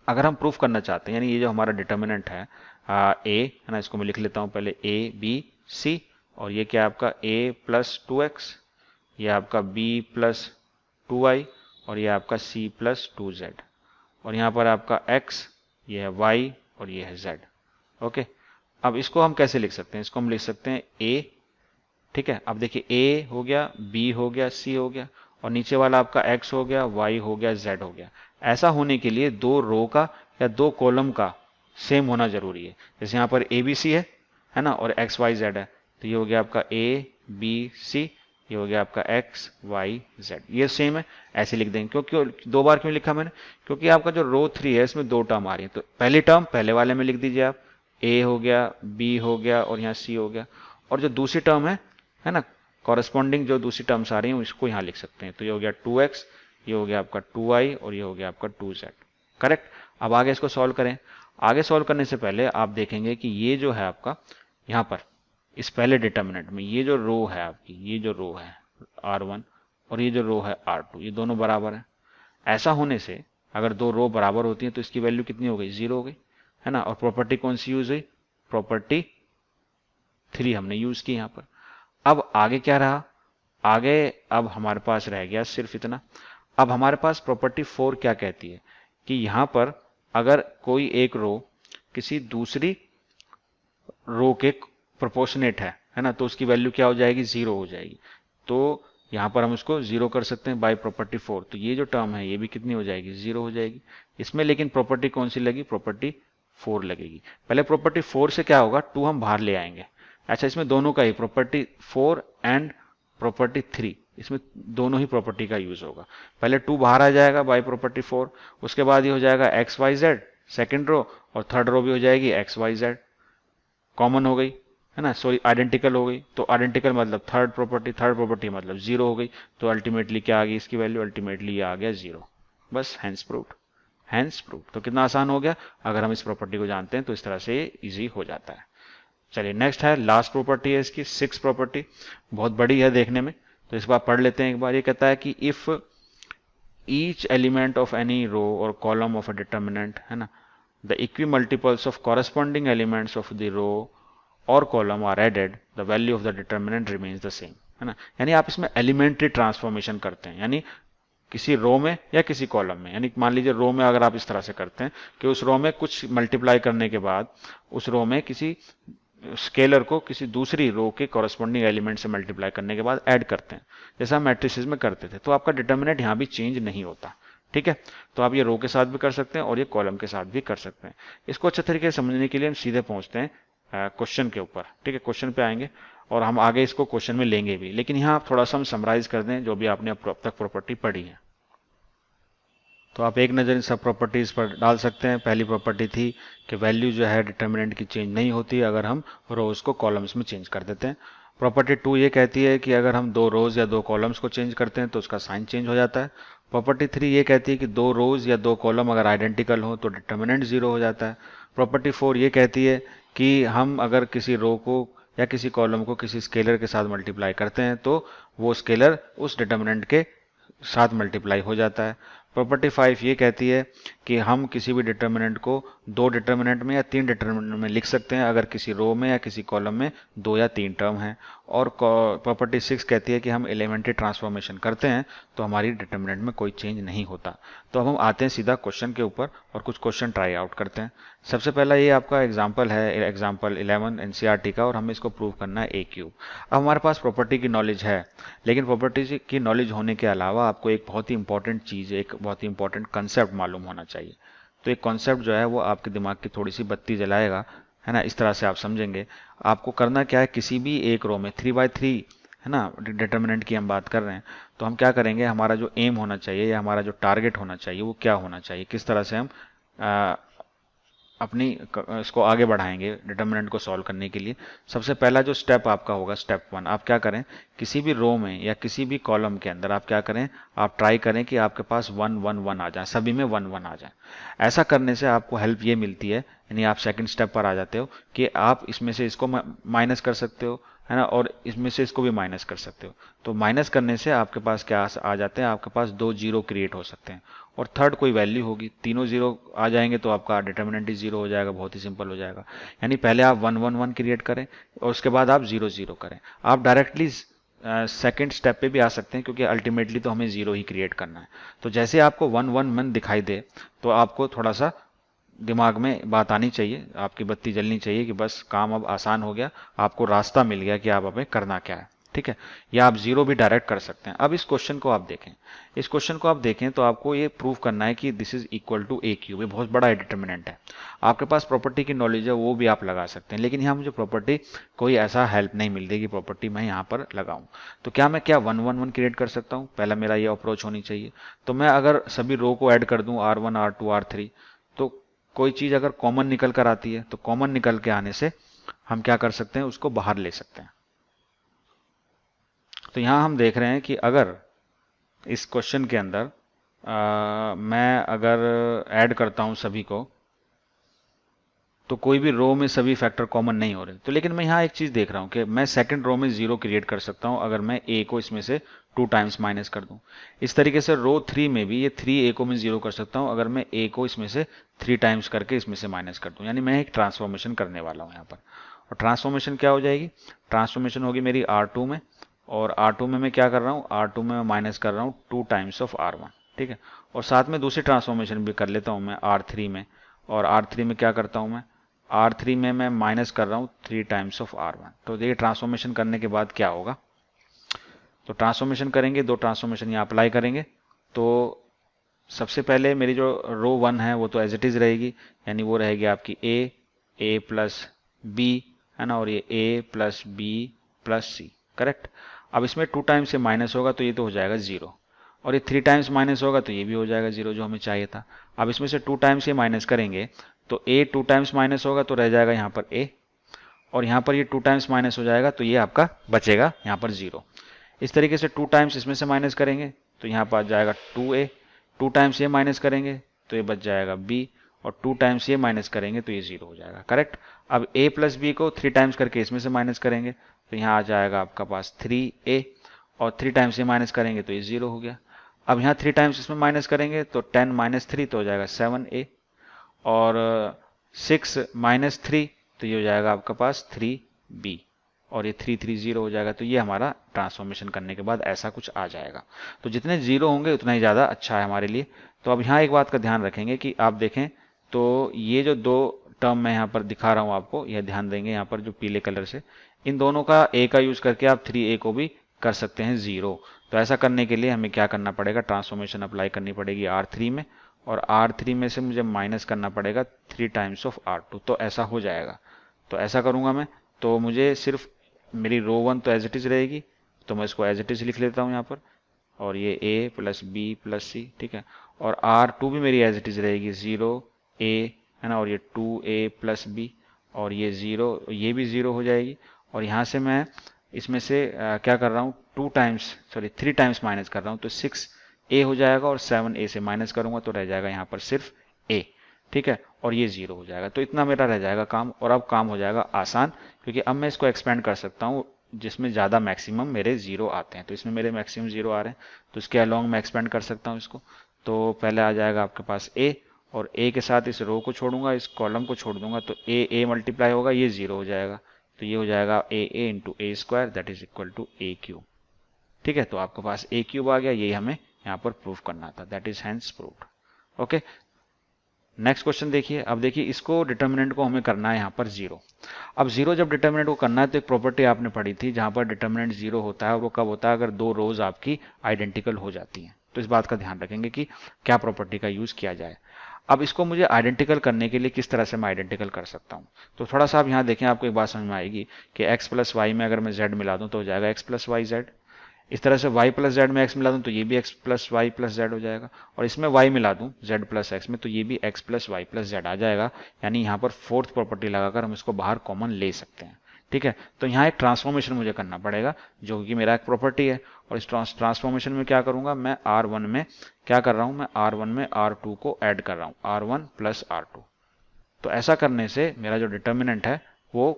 अगर हम प्रूफ करना चाहते हैं, यानी ये जो हमारा डिटर्मिनेंट है ए, है ना, इसको मैं लिख लेता हूँ पहले ए बी सी, और ये क्या है आपका a प्लस 2x, ये आपका b प्लस 2y और ये आपका c प्लस 2z, और यहाँ पर आपका x, ये है y और ये है z, ओके। अब इसको हम कैसे लिख सकते हैं, इसको हम लिख सकते हैं a, ठीक है। अब देखिए a हो गया, b हो गया, c हो गया और नीचे वाला आपका x हो गया, y हो गया, z हो गया। ऐसा होने के लिए दो रो का या दो कॉलम का सेम होना जरूरी है। जैसे यहाँ पर a b c है ना, और x y z है, तो ये हो गया आपका a b c, ये हो गया आपका एक्स वाई जेड, ये सेम है, ऐसे लिख देंगे। क्योंकि दो बार क्यों लिखा मैंने, क्योंकि आपका जो रो 3 है इसमें दो टर्म आ रही है, तो पहली टर्म पहले वाले में लिख दीजिए आप, ए हो गया, बी हो गया और यहाँ सी हो गया, और जो दूसरी टर्म है ना, कॉरेस्पॉन्डिंग जो दूसरी टर्म्स आ रही हैं उसको यहाँ लिख सकते हैं। तो ये हो गया 2x, ये हो गया आपका 2y और ये हो गया आपका 2z। करेक्ट। अब आगे इसको सॉल्व करें। आगे सॉल्व करने से पहले आप देखेंगे कि ये जो है आपका यहाँ पर इस पहले डिटर्मिनेंट में ये जो रो है आपकी, ये जो रो है R1 और ये जो रो है R2, ये दोनों बराबर है। ऐसा होने से अगर दो रो बराबर होती हैं तो इसकी वैल्यू कितनी हो गई, 0 हो गई, है ना। और प्रॉपर्टी कौन सी यूज हुई, प्रॉपर्टी 3 हमने यूज की यहाँ पर। अब आगे क्या रहा, आगे अब हमारे पास रह गया सिर्फ इतना। अब हमारे पास प्रॉपर्टी 4 क्या कहती है कि यहां पर अगर कोई एक रो किसी दूसरी रो के प्रोपोर्शनेट है ना, तो उसकी वैल्यू क्या हो जाएगी, 0 हो जाएगी। तो यहां पर हम उसको 0 कर सकते हैं बाय प्रॉपर्टी 4। तो ये जो टर्म है ये भी कितनी हो जाएगी, 0 हो जाएगी इसमें। लेकिन प्रॉपर्टी कौन सी लगी, प्रॉपर्टी 4 लगेगी। पहले प्रॉपर्टी 4 से क्या होगा, 2 हम बाहर ले आएंगे। अच्छा, इसमें दोनों का ही प्रॉपर्टी 4 एंड प्रॉपर्टी 3, इसमें दोनों ही प्रॉपर्टी का यूज होगा। पहले 2 बाहर आ जाएगा बाय प्रॉपर्टी 4, उसके बाद ये हो जाएगा X Y Z second row, और थर्ड रो भी हो जाएगी एक्स वाई जेड, कॉमन हो गई, है ना, सॉरी आइडेंटिकल हो गई। तो आइडेंटिकल मतलब थर्ड प्रॉपर्टी मतलब 0 हो गई। तो अल्टीमेटली क्या आ गई इसकी वैल्यू, अल्टीमेटली ये आ गया 0। बस हैंस प्रूव्ड, हैंस प्रूव्ड। तो कितना आसान हो गया, अगर हम इस प्रॉपर्टी को जानते हैं तो इस तरह से इजी हो जाता है। चलिए नेक्स्ट है, लास्ट प्रॉपर्टी है इसकी, 6 प्रॉपर्टी, बहुत बड़ी है देखने में, तो इस बार पढ़ लेते हैं एक बार। ये कहता है कि if each element of any row और कॉलम ऑफ अ डिटर्मिनेंट, है ना, the equimultiples of corresponding elements of the row और column are added, the value of the determinant remains the same, है ना। यानी आप इसमें एलिमेंट्री ट्रांसफॉर्मेशन करते हैं, यानी किसी रो में या किसी कॉलम में, यानी मान लीजिए रो में अगर आप इस तरह से करते हैं कि उस रो में कुछ मल्टीप्लाई करने के बाद उस रो में किसी स्केलर को किसी दूसरी रो के कॉरेस्पॉन्डिंग एलिमेंट से मल्टीप्लाई करने के बाद ऐड करते हैं, जैसा हम मैट्रिसेस में करते थे, तो आपका डिटर्मिनेंट यहाँ भी चेंज नहीं होता। ठीक है, तो आप ये रो के साथ भी कर सकते हैं और ये कॉलम के साथ भी कर सकते हैं। इसको अच्छे तरीके से समझने के लिए हम सीधे पहुंचते हैं क्वेश्चन के ऊपर। ठीक है, क्वेश्चन पे आएंगे और हम आगे इसको क्वेश्चन में लेंगे भी, लेकिन यहाँ थोड़ा सा हम समराइज कर दें जो भी आपने अब तक प्रॉपर्टी पढ़ी है। तो आप एक नज़र इन सब प्रॉपर्टीज़ पर डाल सकते हैं। पहली प्रॉपर्टी थी कि वैल्यू जो है डिटर्मिनेंट की चेंज नहीं होती अगर हम रोज़ को कॉलम्स में चेंज कर देते हैं। प्रॉपर्टी 2 ये कहती है कि अगर हम दो रोज़ या दो कॉलम्स को चेंज करते हैं तो उसका साइन चेंज हो जाता है। प्रॉपर्टी 3 ये कहती है कि दो रोज़ या दो कॉलम अगर आइडेंटिकल हो तो डिटर्मिनेंट 0 हो जाता है। प्रॉपर्टी 4 ये कहती है कि हम अगर किसी रो को या किसी कॉलम को किसी स्केलर के साथ मल्टीप्लाई करते हैं तो वो स्केलर उस डिटर्मिनेंट के साथ मल्टीप्लाई हो जाता है। प्रॉपर्टी 5 ये कहती है कि हम किसी भी डिटर्मिनेंट को दो डिटर्मिनेंट में या तीन डिटर्मिनेंट में लिख सकते हैं अगर किसी रो में या किसी कॉलम में दो या तीन टर्म हैं। और प्रॉपर्टी 6 कहती है कि हम एलिमेंट्री ट्रांसफॉर्मेशन करते हैं तो हमारी डिटर्मिनेंट में कोई चेंज नहीं होता। तो अब हम आते हैं सीधा क्वेश्चन के ऊपर और कुछ क्वेश्चन ट्राई आउट करते हैं। सबसे पहला ये आपका एग्जाम्पल है, एग्जाम्पल 11 एनसीईआरटी का, और हमें इसको प्रूव करना है a क्यूब। अब हमारे पास प्रॉपर्टी की नॉलेज है, लेकिन प्रॉपर्टी की नॉलेज होने के अलावा आपको एक बहुत ही इंपॉर्टेंट चीज़, एक बहुत ही इंपॉर्टेंट कंसेप्ट मालूम होना चाहिए। तो एक कॉन्सेप्ट जो है वो आपके दिमाग की थोड़ी सी बत्ती जलाएगा, है ना। इस तरह से आप समझेंगे। आपको करना क्या है, किसी भी एक रो में 3x3, है ना, डिटर्मिनेंट की हम बात कर रहे हैं, तो हम क्या करेंगे, हमारा जो एम होना चाहिए या हमारा जो टारगेट होना चाहिए वो क्या होना चाहिए, किस तरह से हम अपनी इसको आगे बढ़ाएंगे डिटर्मिनेंट को सॉल्व करने के लिए। सबसे पहला जो स्टेप आपका होगा, स्टेप 1, आप क्या करें, किसी भी रो में या किसी भी कॉलम के अंदर आप क्या करें, आप ट्राई करें कि आपके पास 1 1 1 आ जाए, सभी में 1 1 आ जाए। ऐसा करने से आपको हेल्प ये मिलती है, यानी आप सेकंड स्टेप पर आ जाते हो कि आप इसमें से इसको माइनस कर सकते हो, है ना, और इसमें से इसको भी माइनस कर सकते हो। तो माइनस करने से आपके पास क्या आ जाते हैं, आपके पास दो जीरो क्रिएट हो सकते हैं और थर्ड कोई वैल्यू होगी, तीनों जीरो आ जाएंगे तो आपका डिटर्मिनेंट ही 0 हो जाएगा, बहुत ही सिंपल हो जाएगा। यानी पहले आप 1 1 1 क्रिएट करें और उसके बाद आप 0 0 करें। आप डायरेक्टली सेकेंड स्टेप पे भी आ सकते हैं क्योंकि अल्टीमेटली तो हमें 0 ही क्रिएट करना है। तो जैसे आपको 1 1 1 दिखाई दे तो आपको थोड़ा सा दिमाग में बात आनी चाहिए, आपकी बत्ती जलनी चाहिए कि बस काम अब आसान हो गया, आपको रास्ता मिल गया कि आप हमें करना क्या है। ठीक है, या आप जीरो भी डायरेक्ट कर सकते हैं। अब इस क्वेश्चन को आप देखें, इस क्वेश्चन को आप देखें तो आपको ये प्रूव करना है कि this is equal to A cube. ये बहुत बड़ा डिटर्मिनेंट है। आपके पास प्रॉपर्टी की नॉलेज है वो भी आप लगा सकते हैं, लेकिन यहाँ मुझे प्रॉपर्टी कोई ऐसा हेल्प नहीं मिल रही कि प्रॉपर्टी मैं यहाँ पर लगाऊं। तो क्या मैं क्या 1 1 1 क्रिएट कर सकता हूँ? पहला मेरा ये अप्रोच होनी चाहिए। तो मैं अगर सभी रो को ऐड कर दूं R1 R2 R3, तो कोई चीज अगर कॉमन निकल कर आती है तो कॉमन निकल के आने से हम क्या कर सकते हैं, उसको बाहर ले सकते हैं। तो यहां हम देख रहे हैं कि अगर इस क्वेश्चन के अंदर मैं अगर ऐड करता हूं सभी को, तो कोई भी रो में सभी फैक्टर कॉमन नहीं हो रहे। तो लेकिन मैं यहाँ एक चीज देख रहा हूँ कि मैं सेकंड रो में जीरो क्रिएट कर सकता हूँ अगर मैं ए को इसमें से 2 टाइम्स माइनस कर दूं। इस तरीके से रो 3 में भी ये 3 ए को मैं जीरो कर सकता हूँ अगर मैं ए को इसमें से 3 टाइम्स करके इसमें से माइनस कर दूं। यानी मैं एक ट्रांसफॉर्मेशन करने वाला हूँ यहाँ पर। और ट्रांसफॉर्मेशन क्या हो जाएगी? ट्रांसफॉर्मेशन होगी मेरी R2 में, और R2 में मैं क्या कर रहा हूँ, R2 में मैं माइनस कर रहा हूँ 2 टाइम्स ऑफ R1। ठीक है, और साथ में दूसरी ट्रांसफॉर्मेशन भी कर लेता हूँ मैं R3 में, और R3 में क्या करता हूँ मैं, R3 में मैं माइनस कर रहा हूँ 3 टाइम्स ऑफ R1। तो ये ट्रांसफॉर्मेशन करने के बाद क्या होगा, तो ट्रांसफॉर्मेशन करेंगे, दो ट्रांसफॉर्मेशन यहाँ अप्लाई करेंगे। तो सबसे पहले मेरी जो रो 1 है वो तो एज इट इज रहेगी, यानी वो रहेगी आपकी ए प्लस बी, है ना, और ये ए प्लस बी प्लस सी, करेक्ट। अब इसमें 2 टाइम्स से माइनस होगा तो ये तो हो जाएगा 0, और ये 3 टाइम्स माइनस होगा तो ये भी हो जाएगा 0 जो हमें चाहिए था। अब इसमें से 2 टाइम्स ये माइनस करेंगे तो ए 2 टाइम्स माइनस होगा तो रह जाएगा यहाँ पर ए, और यहाँ पर ये 2 टाइम्स माइनस हो जाएगा तो ये आपका बचेगा यहाँ पर 0। इस तरीके से 2 टाइम्स इसमें से माइनस करेंगे तो यहाँ पर आ जाएगा 2a, 2 टाइम्स ये माइनस करेंगे तो ये बच जाएगा b, और 2 टाइम्स ये माइनस करेंगे तो ये 0 हो जाएगा, करेक्ट। अब a प्लस बी को 3 टाइम्स करके इसमें से माइनस करेंगे तो यहाँ आ जाएगा आपका पास 3a, और 3 टाइम्स ये माइनस करेंगे तो ये 0 हो गया। अब यहाँ 3 टाइम्स इसमें माइनस करेंगे तो 10 माइनस 3 तो हो जाएगा 7a, और 6 माइनस 3 तो ये हो जाएगा आपका पास 3b, और ये 3 3 0 हो जाएगा। तो ये हमारा ट्रांसफॉर्मेशन करने के बाद ऐसा कुछ आ जाएगा। तो जितने जीरो होंगे उतना ही ज़्यादा अच्छा है हमारे लिए। तो अब यहाँ एक बात का ध्यान रखेंगे कि आप देखें तो ये जो दो टर्म मैं यहाँ पर दिखा रहा हूँ आपको, यह ध्यान देंगे यहाँ पर जो पीले कलर से, इन दोनों का ए का यूज करके आप 3a को भी कर सकते हैं 0। तो ऐसा करने के लिए हमें क्या करना पड़ेगा, ट्रांसफॉर्मेशन अप्लाई करनी पड़ेगी R3 में, और R3 में से मुझे माइनस करना पड़ेगा 3 टाइम्स ऑफ R2, तो ऐसा हो जाएगा। तो ऐसा करूंगा मैं, तो मुझे सिर्फ मेरी रो 1 तो एज इट इज रहेगी, तो मैं इसको एज इट इज लिख लेता हूँ यहाँ पर, और ये a प्लस बी प्लस सी, ठीक है, और R2 भी मेरी एज इट इज रहेगी 0a, है ना, और ये 2a प्लस बी, और ये 0, ये भी 0 हो जाएगी। और यहाँ से मैं इसमें से क्या कर रहा हूँ, 3 टाइम्स माइनस कर रहा हूँ तो 6a हो जाएगा, और 7a से माइनस करूंगा तो रह जाएगा यहाँ पर सिर्फ a, ठीक है, और ये 0 हो जाएगा। तो इतना मेरा रह जाएगा काम, और अब काम हो जाएगा आसान, क्योंकि अब मैं इसको एक्सपेंड कर सकता हूँ जिसमें ज़्यादा मैक्सिमम मेरे 0 आते हैं। तो इसमें मेरे मैक्सिमम 0 आ रहे हैं, तो इसके अलॉन्ग मैं एक्सपेंड कर सकता हूँ इसको। तो पहले आ जाएगा आपके पास a, और a के साथ इस रो को छोड़ूंगा, इस कॉलम को छोड़ दूंगा, तो a मल्टीप्लाई होगा, ये 0 हो जाएगा, तो ये हो जाएगा a into A square that is equal to a cube. ठीक है, तो आपके पास a क्यूब आ गया, यही हमें यहाँ पर प्रूफ करना था, that is hence proved. Okay, next question देखिए। अब देखिए इसको डिटर्मिनेंट को हमें करना है यहाँ पर 0। अब 0 जब डिटर्मिनेंट को करना है तो एक प्रॉपर्टी आपने पढ़ी थी जहां पर डिटर्मिनेंट 0 होता है, और वो कब होता है, अगर दो रोज आपकी आइडेंटिकल हो जाती हैं। तो इस बात का ध्यान रखेंगे कि क्या प्रॉपर्टी का यूज किया जाए। अब इसको मुझे आइडेंटिकल करने के लिए किस तरह से मैं आइडेंटिकल कर सकता हूँ, तो थोड़ा सा आप यहाँ देखें, आपको एक बात समझ में आएगी कि x प्लस वाई में अगर मैं z मिला दूं तो हो जाएगा x प्लस वाई जेड। इस तरह से y प्लस जेड में x मिला दूं तो ये भी x plus Y plus Z हो जाएगा, और इसमें y मिला दूं z प्लस x में तो ये भी x plus Y plus Z आ जाएगा। यानी यहाँ पर फोर्थ प्रॉपर्टी लगाकर हम इसको बाहर कॉमन ले सकते हैं। ठीक है, तो यहाँ एक ट्रांसफॉर्मेशन मुझे करना पड़ेगा जो कि मेरा एक प्रॉपर्टी है, और इस ट्रांसफॉर्मेशन में क्या करूंगा, मैं R1 में क्या कर रहा हूं, मैं R1 में R2 को ऐड कर रहा हूं, R1 प्लस R2। तो ऐसा करने से मेरा जो डिटर्मिनेंट है वो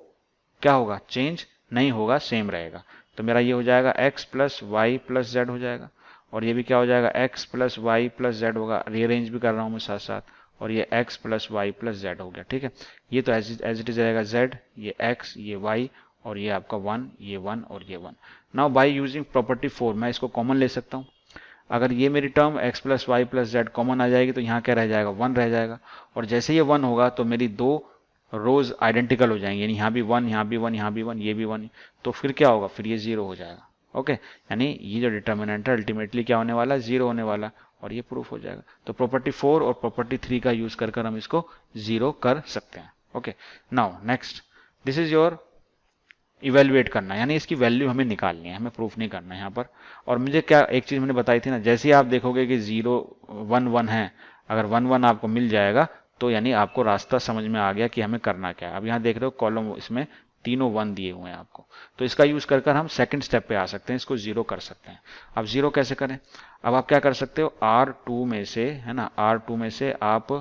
क्या होगा, चेंज नहीं होगा, सेम रहेगा। तो मेरा ये हो जाएगा x plus Y plus Z हो जाएगा, और ये भी क्या हो जाएगा, x plus Y plus Z होगा, रीअरेंज भी कर रहा हूं मैं साथ साथ, और ये x plus Y plus Z हो गया। ठीक है, ये तो एज इट इज रहेगा z, ये x, ये y, और ये आपका 1, ये 1 और ये 1। नाउ बाय यूजिंग प्रॉपर्टी 4 मैं इसको कॉमन ले सकता हूँ। अगर ये मेरी term x plus Y plus Z common आ जाएगी तो यहाँ क्या रह जाएगा, 1 रह जाएगा, और जैसे ये 1 होगा तो मेरी दो रोज आइडेंटिकल हो जाएंगे, यानी यहाँ भी 1, यहाँ भी 1, यहाँ भी 1, ये भी 1, तो फिर क्या होगा, फिर ये 0 हो जाएगा। ओके, यानी ये जो डिटर्मिनेंट है अल्टीमेटली क्या होने वाला है, 0 होने वाला, और ये प्रूफ हो जाएगा। तो प्रॉपर्टी 4 और प्रॉपर्टी 3 का यूज कर हम इसको 0 कर सकते हैं। Okay, now next, this is your evaluate करना, यानी इसकी वैल्यू हमें निकालनी है, हमें प्रूफ नहीं करना है यहाँ पर। और मुझे क्या एक चीज मैंने बताई थी ना, जैसे ही आप देखोगे कि 0 1 1 है, अगर 1 1 आपको मिल जाएगा तो यानी आपको रास्ता समझ में आ गया कि हमें करना क्या है। अब यहाँ देख रहे हो कॉलम इसमें तीनों 1 दिए हुए हैं आपको, तो इसका यूज कर हम सेकंड स्टेप पे आ सकते हैं, इसको 0 कर सकते हैं। अब 0 कैसे करें, अब आप क्या कर सकते हो, R2 में से, है ना, R2 में से आप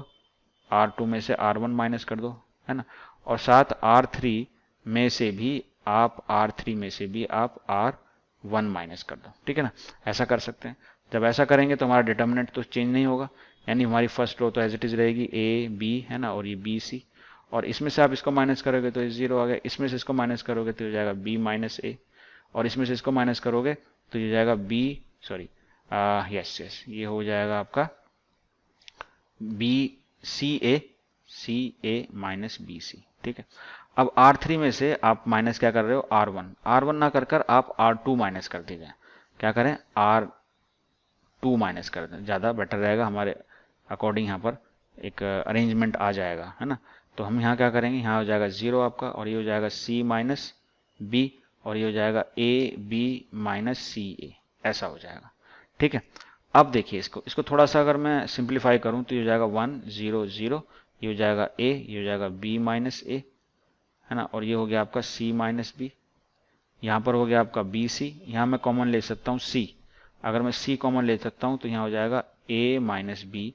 R2 में से R1 माइनस कर दो, है ना, और साथ R3 में से भी आप R3 में से भी आप R1 माइनस कर दो, ठीक है ना, ऐसा कर सकते हैं। जब ऐसा करेंगे तो हमारा डिटर्मिनेंट तो चेंज नहीं होगा, यानी हमारी फर्स्ट रो तो एज इट इज रहेगी ए बी, है ना, और ये बी सी, और इसमें से आप इसको माइनस करोगे तो ये 0 आ गया, इसमें से इसको माइनस करोगे तो ये जाएगा बी माइनस ए, और इसमें से इसको माइनस करोगे तो ये जाएगा बी, सॉरी, यस यस, ये हो जाएगा आपका बी सी ए माइनस बी सी, ठीक है। अब R3 में से आप माइनस क्या कर रहे हो, R1 ना कर आप R2 माइनस कर दीजिए, क्या करें, R2 माइनस कर दें, ज़्यादा बेटर रहेगा हमारे अकॉर्डिंग, यहाँ पर एक अरेंजमेंट आ जाएगा, है ना। तो हम यहाँ क्या करेंगे, यहाँ हो जाएगा 0 आपका, और ये हो जाएगा C माइनस बी, और ये हो जाएगा ए बी माइनस सी ए, ऐसा हो जाएगा, ठीक है। अब देखिए इसको थोड़ा सा अगर मैं सिंप्लीफाई करूं तो ये हो जाएगा 1 0 0, ये हो जाएगा ए, ये हो जाएगा बी माइनस ए, है ना, और ये हो गया आपका सी माइनस बी, यहाँ पर हो गया आपका बी सी, यहाँ मैं कॉमन ले सकता हूँ सी, अगर मैं सी कॉमन ले सकता हूँ तो यहाँ हो जाएगा ए माइनस बी,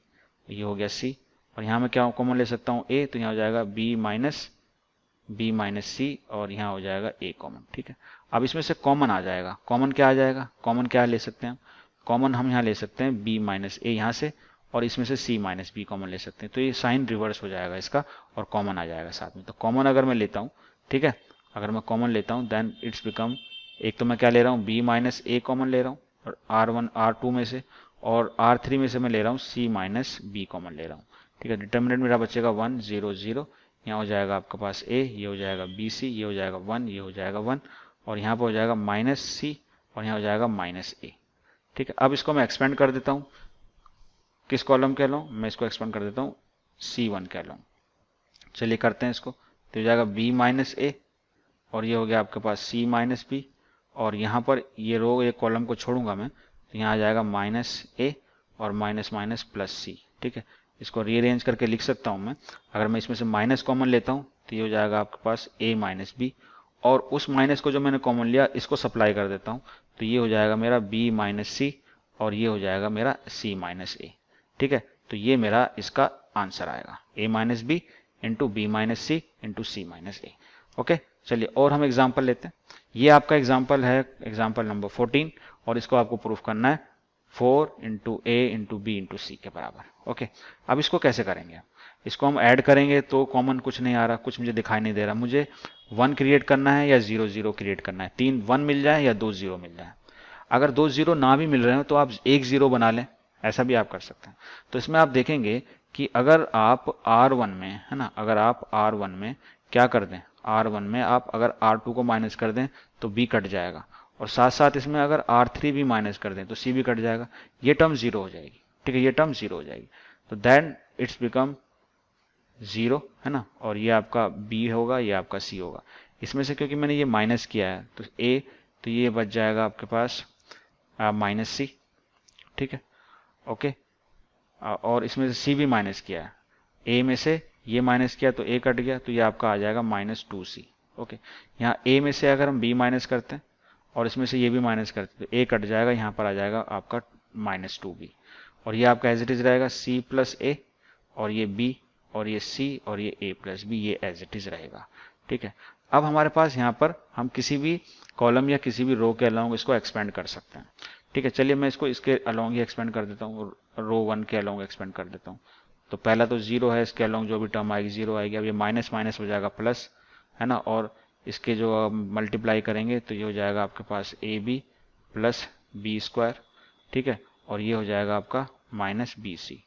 ये हो गया सी, और यहाँ मैं क्या कॉमन ले सकता हूँ ए, तो यहाँ हो जाएगा बी माइनस सी, और यहाँ हो जाएगा ए कॉमन, ठीक है। अब इसमें से कॉमन आ जाएगा, कॉमन क्या आ जाएगा, कॉमन क्या ले सकते हैं, कॉमन हम यहाँ ले सकते हैं बी माइनस ए यहाँ से, और इसमें से सी माइनस बी कॉमन ले सकते हैं, तो ये साइन रिवर्स हो जाएगा इसका, और कॉमन आ जाएगा साथ में। तो कॉमन अगर मैं लेता हूँ, ठीक है, अगर मैं कॉमन लेता हूँ देन इट्स बिकम, एक तो मैं क्या ले रहा हूँ, बी माइनस ए कॉमन ले रहा हूँ और R1 R2 में से, और R3 में से मैं ले रहा हूँ सी माइनस बी कॉमन ले रहा हूँ, ठीक है। डिटर्मिनेंट मेरा बचेगा 1 0 0, यहाँ हो जाएगा आपके पास ए, ये हो जाएगा बी सी, ये हो जाएगा 1, ये हो जाएगा 1, और यहाँ पर हो जाएगा माइनस सी, और यहाँ हो जाएगा माइनस ए, ठीक है। अब इसको मैं एक्सपेंड कर देता हूँ, किस कॉलम कह लूँ, मैं इसको एक्सपेंड कर देता हूँ C1 कह लूँ, चलिए करते हैं इसको, तो हो जाएगा b माइनस ए, और ये हो गया आपके पास C माइनस बी, और यहाँ पर ये रो ये कॉलम को छोड़ूंगा मैं, तो यहाँ आ जाएगा माइनस ए और माइनस माइनस प्लस सी, ठीक है। इसको रीअरेंज करके लिख सकता हूँ मैं, अगर मैं इसमें से माइनस कॉमन लेता हूँ तो ये हो जाएगा आपके पास a माइनस बी, और उस माइनस को जो मैंने कॉमन लिया इसको सप्लाई कर देता हूँ, तो ये हो जाएगा मेरा b माइनस सी, और ये हो जाएगा मेरा c माइनस ए, ठीक है। तो ये मेरा इसका आंसर आएगा a minus B into B minus C into C minus A. Okay, चलिए और हम एग्जाम्पल लेते हैं। ये आपका एग्जाम्पल है, एग्जाम्पल नंबर 14, और इसको आपको प्रूफ करना है 4 इंटू ए इंटू बी इंटू सी के बराबर। ओके, अब इसको कैसे करेंगे, इसको हम ऐड करेंगे तो कॉमन कुछ नहीं आ रहा, कुछ मुझे दिखाई नहीं दे रहा, मुझे 1 क्रिएट करना है या 0 0 क्रिएट करना है, 3 1 मिल जाए या 2 0 मिल जाए। अगर 2 0 ना भी मिल रहे हो तो आप 1 0 बना लें, ऐसा भी आप कर सकते हैं। तो इसमें आप देखेंगे कि अगर आप R1 में, है ना, अगर आप R1 में क्या कर दें, R1 में आप अगर R2 को माइनस कर दें तो B कट जाएगा, और साथ साथ इसमें अगर R3 भी माइनस कर दें तो C भी कट जाएगा, ये टर्म 0 हो जाएगी, ठीक है, ये टर्म 0 हो जाएगी। तो देन इट्स बिकम 0, है ना, और ये आपका B होगा, ये आपका C होगा। इसमें से क्योंकि मैंने ये माइनस किया है तो A, तो ये बच जाएगा आपके पास माइनस सी, ठीक है। ओके, और इसमें से सी भी माइनस किया है, ए में से ये माइनस किया तो ए कट गया, तो ये आपका आ जाएगा -2c। ओके, यहाँ ए में से अगर हम बी माइनस करते हैं और इसमें से ये भी माइनस करते हैं तो ए कट जाएगा, यहाँ पर आ जाएगा आपका -2b, और ये आपका एज इट इज रहेगा c प्लस ए, और ये b, और ये c, और ये a प्लस बी, ये एज इट इज रहेगा, ठीक है। अब हमारे पास यहाँ पर हम किसी भी कॉलम या किसी भी रो के अलाउंग इसको एक्सपेंड कर सकते हैं, ठीक है। चलिए मैं इसको इसके अलोंग ही एक्सपेंड कर देता हूँ, रो 1 के अलोंग एक्सपेंड कर देता हूँ। तो पहला तो 0 है, इसके अलोंग जो भी टर्म आएगी 0 आएगी। अब ये माइनस माइनस हो जाएगा प्लस, है ना, और इसके जो मल्टीप्लाई करेंगे तो ये हो जाएगा आपके पास A B plus B square, ठीक है, और ये हो जाएगा आपका माइनस बी सी।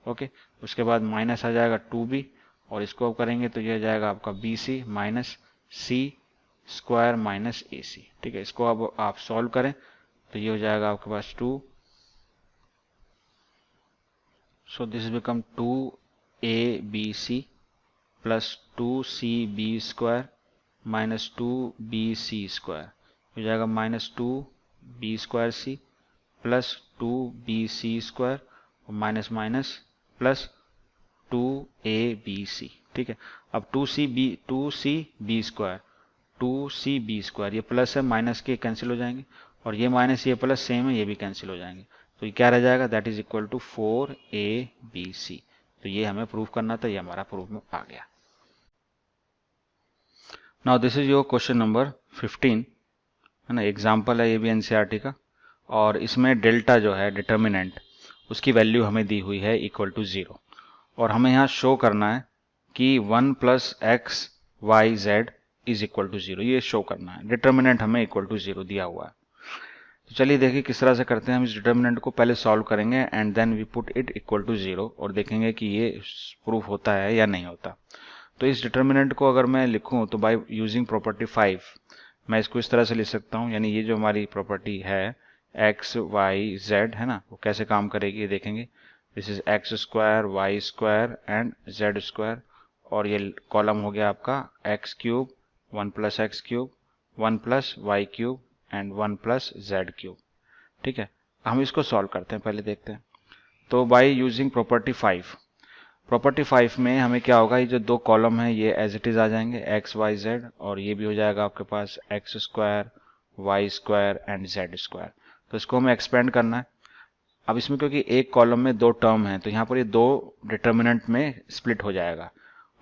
ओके, उसके बाद माइनस आ जाएगा 2b, और इसको करेंगे तो ये हो जाएगा आपका बी सी माइनस सी स्क्वायर माइनस ए सी। ठीक है, इसको अब आप सॉल्व करें तो ये हो जाएगा आपके पास 2, so this become 2ab plus 2cb square minus 2bc square हो जाएगा minus 2b square C plus 2bc square और माइनस माइनस प्लस 2abc। ठीक है, अब 2cb स्क्वायर 2cb स्क्वायर, ये प्लस है माइनस के कैंसिल हो जाएंगे और ये माइनस ये प्लस सेम है, ये भी कैंसिल हो जाएंगे। तो ये क्या रह जाएगा, that is equal to 4abc। तो ये हमें प्रूव करना था, ये हमारा प्रूफ में आ गया। Now this is your question number 15, है ना, एग्जाम्पल है ये भी एनसीईआरटी का, और इसमें डेल्टा जो है डिटर्मिनेंट उसकी वैल्यू हमें दी हुई है इक्वल टू 0, और हमें यहाँ शो करना है कि 1 plus x Y Z is equal to 0, ये शो करना है। डिटर्मिनेंट हमें इक्वल टू 0 दिया हुआ है। तो चलिए देखिए किस तरह से करते हैं। हम इस डिटर्मिनेंट को पहले सॉल्व करेंगे and then we put it equal to 0 और देखेंगे कि ये प्रूफ होता है या नहीं होता। तो इस डिटर्मिनेंट को अगर मैं लिखूं तो बाय यूजिंग प्रॉपर्टी 5 मैं इसको इस तरह से लिख सकता हूं, यानी ये जो हमारी प्रॉपर्टी है एक्स वाई जेड, है ना, वो कैसे काम करेगी ये देखेंगे। This is X square Y square and Z square, और ये कॉलम हो गया आपका X cube 1 plus X cube 1 plus Y cube and 1 plus Z cube. ठीक है, हम इसको सॉल्व करते हैं, पहले देखते हैं। तो बाय यूजिंग प्रॉपर्टी 5 में हमें क्या होगा, ये जो दो कॉलम है ये एज इट इज आ जाएंगे एक्स वाई जेड, और ये भी हो जाएगा आपके पास X square Y square and Z square. तो इसको हमें एक्सपेंड करना है। अब इसमें क्योंकि एक कॉलम में दो टर्म है तो यहाँ पर ये दो डिटर्मिनेंट में स्प्लिट हो जाएगा,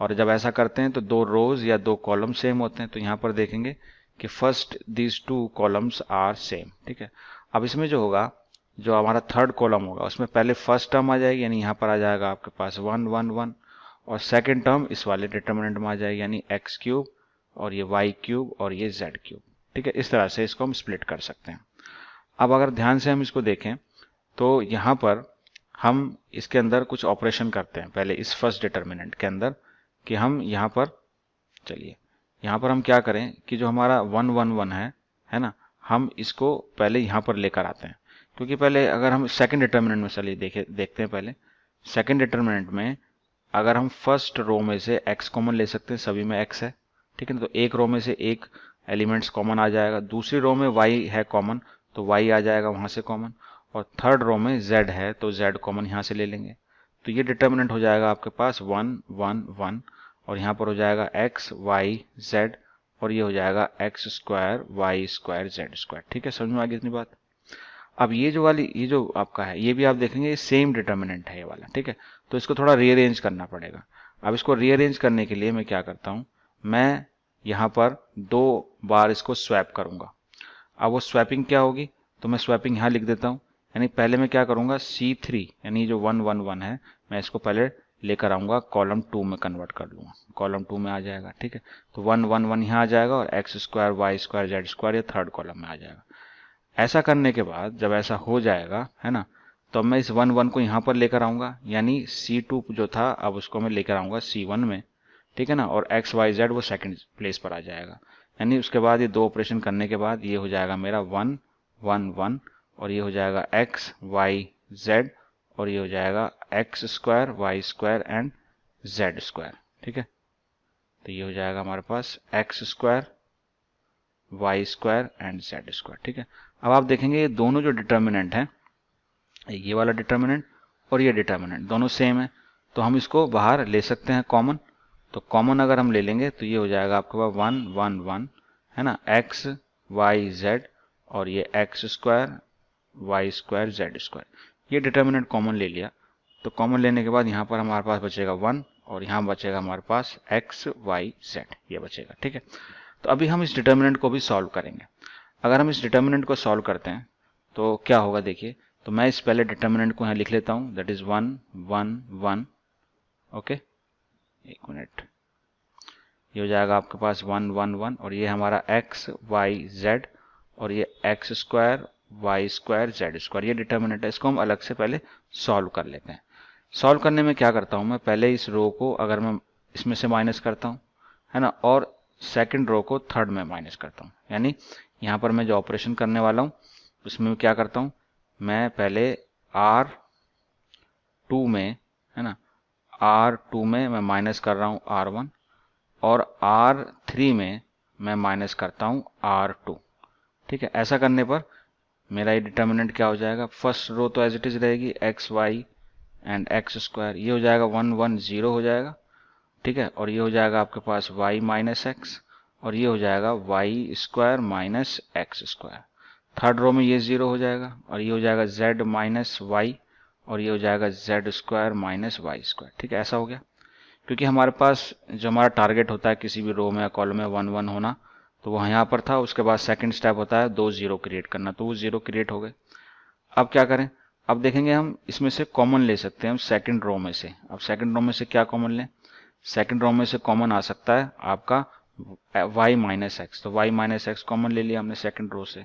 और जब ऐसा करते हैं तो दो रोज या दो कॉलम सेम होते हैं। तो यहाँ पर देखेंगे कि first these two columns are same. ठीक है, अब इसमें जो होगा, जो हमारा थर्ड कॉलम होगा उसमें पहले फर्स्ट टर्म आ जाएगी, यानी यहाँ पर आ जाएगा आपके पास 1 1 1, और सेकंड टर्म इस वाले डिटर्मिनेंट में आ जाएगी, यानी एक्स क्यूब और ये वाई क्यूब और ये जेड क्यूब। ठीक है, इस तरह से इसको हम स्प्लिट कर सकते हैं। अब अगर ध्यान से हम इसको देखें तो यहाँ पर हम इसके अंदर कुछ ऑपरेशन करते हैं पहले इस फर्स्ट डिटर्मिनेंट के अंदर, कि हम यहाँ पर, चलिए यहाँ पर हम क्या करें कि जो हमारा 1 1 1 है ना, हम इसको पहले यहाँ पर लेकर आते हैं। क्योंकि पहले अगर हम सेकंड डिटर्मिनेंट में, चलिए देखते हैं पहले सेकंड डिटर्मिनेंट में, अगर हम फर्स्ट रो में से x कॉमन ले सकते हैं, सभी में x है। ठीक है ना, तो एक रो में से एक एलिमेंट्स कॉमन आ जाएगा, दूसरी रो में y है कॉमन तो y आ जाएगा वहां से कॉमन, और थर्ड रो में z है तो z कॉमन यहाँ से ले लेंगे। तो ये डिटर्मिनेंट हो जाएगा आपके पास 1 1 1, और यहाँ पर हो जाएगा x y z, और ये हो जाएगा X square Y square Z square. ठीक है, समझ में आ गई इतनी बात। अब ये जो आपका है ये भी आप देखेंगे ये सेम डिटर्मिनेंट है ये वाला। ठीक है, तो इसको थोड़ा रीअरेंज करना पड़ेगा। अब इसको रीअरेंज करने के लिए मैं क्या करता हूं, मैं यहाँ पर 2 बार इसको स्वैप करूंगा। अब वो स्वैपिंग क्या होगी, तो मैं स्वैपिंग यहाँ लिख देता हूँ, यानी पहले मैं क्या करूंगा C3, यानी जो 1 1 1 है मैं इसको पहले लेकर आऊंगा कॉलम 2 में कन्वर्ट कर लूंगा, कॉलम 2 में आ जाएगा। ठीक है, तो 1 1 1 यहाँ आ जाएगा और X square Y square Z square ये थर्ड कॉलम में आ जाएगा। ऐसा करने के बाद जब ऐसा हो जाएगा, है ना, तो मैं इस 1 1 को यहाँ पर लेकर आऊंगा, यानी C2 जो था अब उसको मैं लेकर आऊंगा C1 में। ठीक है ना, और एक्स वाई जेड वो सेकंड प्लेस पर आ जाएगा, यानी उसके बाद ये दो ऑपरेशन करने के बाद ये हो जाएगा मेरा 1 1 1, और ये हो जाएगा एक्स वाई जेड, और ये हो जाएगा X square Y square and Z square. ठीक है, तो ये हो जाएगा हमारे पास X square Y square and Z square. ठीक है, अब आप देखेंगे ये दोनों जो डिटर्मिनेंट हैं, ये वाला डिटर्मिनेंट और ये डिटर्मिनेंट दोनों सेम है, तो हम इसको बाहर ले सकते हैं कॉमन। तो कॉमन अगर हम ले लेंगे तो ये हो जाएगा आपके पास 1 1 1, है ना, एक्स वाई जेड, और ये X square Y square Z square. ये डिटर्मिनेंट कॉमन ले लिया, तो कॉमन लेने के बाद यहाँ पर हमारे पास बचेगा 1, और यहाँ बचेगा हमारे पास एक्स वाई जेड, ये बचेगा। ठीक है, तो अभी हम इस डिटर्मिनेंट को भी सॉल्व करेंगे। अगर हम इस डिटर्मिनेंट को सॉल्व करते हैं तो क्या होगा देखिए, तो मैं इस पहले डिटर्मिनेंट को यहाँ लिख लेता हूँ, दैट इज 1 1 1। ओके, एक मिनट, ये हो जाएगा आपके पास 1 1 1, और ये हमारा एक्स वाई जेड, और ये X square Y square Z square, ये डिटर्मिनेंट है। इसको हम अलग से पहले सॉल्व कर लेते हैं। सॉल्व करने में क्या करता हूँ मैं, पहले इस रो को अगर मैं इसमें से माइनस करता हूँ, है ना, और सेकंड रो को थर्ड में माइनस करता हूँ। यानी यहाँ पर मैं जो ऑपरेशन करने वाला हूँ उसमें क्या करता हूँ, मैं पहले R2 में, है ना, R2 में मैं माइनस कर रहा हूँ R1 और R3 में मैं माइनस करता हूँ R2। ठीक है, ऐसा करने पर मेरा ये डिटर्मिनेंट क्या हो जाएगा, फर्स्ट रो तो एज इट इज रहेगी x y and x square, ये हो जाएगा 1 1 0 हो जाएगा। ठीक है, और ये हो जाएगा आपके पास y माइनस एक्स और ये हो जाएगा y square minus x square. Third row में ये 0 हो जाएगा और ये हो जाएगा z माइनस वाई और ये हो जाएगा z square minus y square. ठीक है, ऐसा हो गया। क्योंकि हमारे पास जो हमारा टारगेट होता है किसी भी रो में या कॉलम में 1 1 होना, तो वो यहाँ पर था। उसके बाद सेकंड स्टेप होता है 2 0 क्रिएट करना, तो वो 0 क्रिएट हो गए। अब क्या करें, अब देखेंगे हम इसमें से कॉमन ले सकते हैं हम सेकंड रो में से। अब सेकंड रो में से क्या कॉमन लें, सेकंड रो में से कॉमन आ सकता है आपका y माइनस एक्स, तो y माइनस एक्स कॉमन ले लिया हमने सेकंड रो से।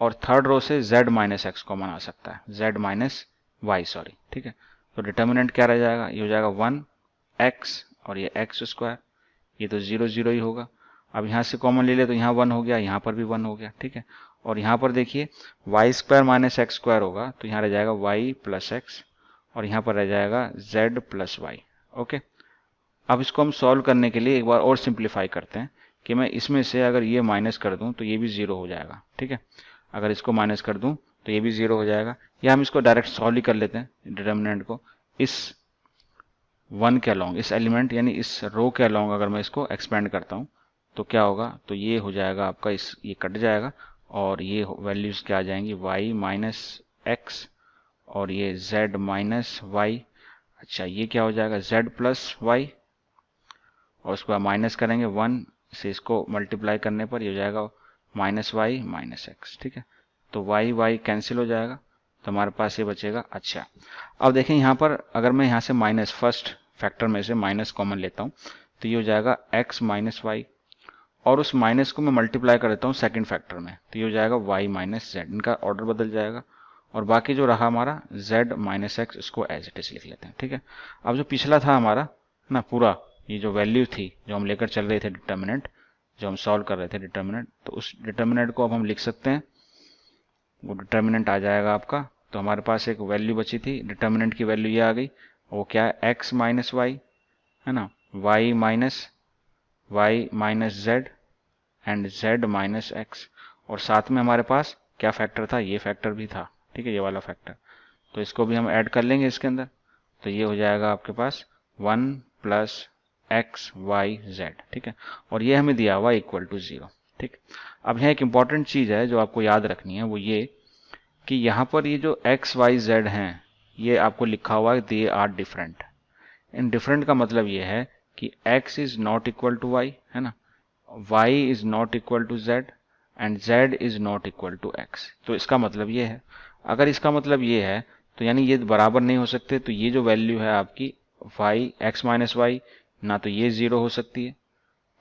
और थर्ड रो से z माइनस एक्स कॉमन आ सकता है, z माइनस वाई, सॉरी। ठीक है, तो डिटर्मिनेंट क्या रह जाएगा, ये हो जाएगा 1x और ये एक्स स्क्वायर, ये तो 0 0 ही होगा। अब यहाँ से कॉमन ले ले तो यहाँ 1 हो गया, यहाँ पर भी 1 हो गया। ठीक है, और यहाँ पर देखिए y square minus x square होगा, तो यहाँ रह जाएगा y प्लस एक्स और यहाँ पर रह जाएगा z प्लस वाई। ओके, अब इसको हम सॉल्व करने के लिए एक बार और सिंप्लीफाई करते हैं कि मैं इसमें से अगर ये माइनस कर दूं तो ये भी 0 हो जाएगा। ठीक है, अगर इसको माइनस कर दूं तो ये भी 0 हो जाएगा, या हम इसको डायरेक्ट सॉल्व ही कर लेते हैं डिटर्मिनेंट को। इस 1 के अलोंग, इस एलिमेंट यानी इस रो के अलोंग अगर मैं इसको एक्सपेंड करता हूँ तो क्या होगा, तो ये हो जाएगा आपका, इस ये कट जाएगा और ये वैल्यूज क्या आ जाएंगी, y माइनस एक्स और ये z माइनस वाई। अच्छा, ये क्या हो जाएगा, z प्लस वाई और उसके बाद माइनस करेंगे 1 से, इसको मल्टीप्लाई करने पर ये हो जाएगा माइनस वाई माइनस एक्स। ठीक है, तो वाई वाई कैंसिल हो जाएगा, तो हमारे पास ये बचेगा। अच्छा, अब देखें यहाँ पर अगर मैं यहाँ से माइनस फर्स्ट फैक्टर में से माइनस कॉमन लेता हूँ तो ये हो जाएगा x माइनस वाई और उस माइनस को मैं मल्टीप्लाई कर देता हूँ सेकंड फैक्टर में, तो ये हो जाएगा y माइनस जेड, इनका ऑर्डर बदल जाएगा और बाकी जो रहा हमारा z माइनस एक्स, इसको एज इट इज लिख लेते हैं। ठीक है, अब जो पिछला था हमारा ना पूरा, ये जो वैल्यू थी जो हम लेकर चल रहे थे डिटर्मिनेंट, जो हम सॉल्व कर रहे थे डिटर्मिनेंट, तो उस डिटर्मिनेंट को अब हम लिख सकते हैं। वो डिटर्मिनेंट आ जाएगा आपका, तो हमारे पास एक वैल्यू बची थी, डिटर्मिनेंट की वैल्यू ये आ गई, वो क्या है, x माइनस वाई, है ना, y minus Z and z minus x, और साथ में हमारे पास क्या फैक्टर था, ये फैक्टर भी था। ठीक है, ये वाला फैक्टर, तो इसको भी हम ऐड कर लेंगे इसके अंदर, तो ये हो जाएगा आपके पास 1 प्लस एक्स वाई जेड। ठीक है, और ये हमें दिया हुआ इक्वल टू 0। ठीक, अब यहाँ एक इंपॉर्टेंट चीज है जो आपको याद रखनी है, वो ये कि यहाँ पर ये जो एक्स वाई जेड हैं, ये आपको लिखा हुआ है दे आर डिफरेंट। इन डिफरेंट का मतलब ये है कि x is not equal to y, है ना, y is not equal to z and z is not equal to x। तो इसका मतलब ये है, अगर इसका मतलब ये है तो यानी ये बराबर नहीं हो सकते, तो ये जो वैल्यू है आपकी y x माइनस वाई, ना तो ये 0 हो सकती है,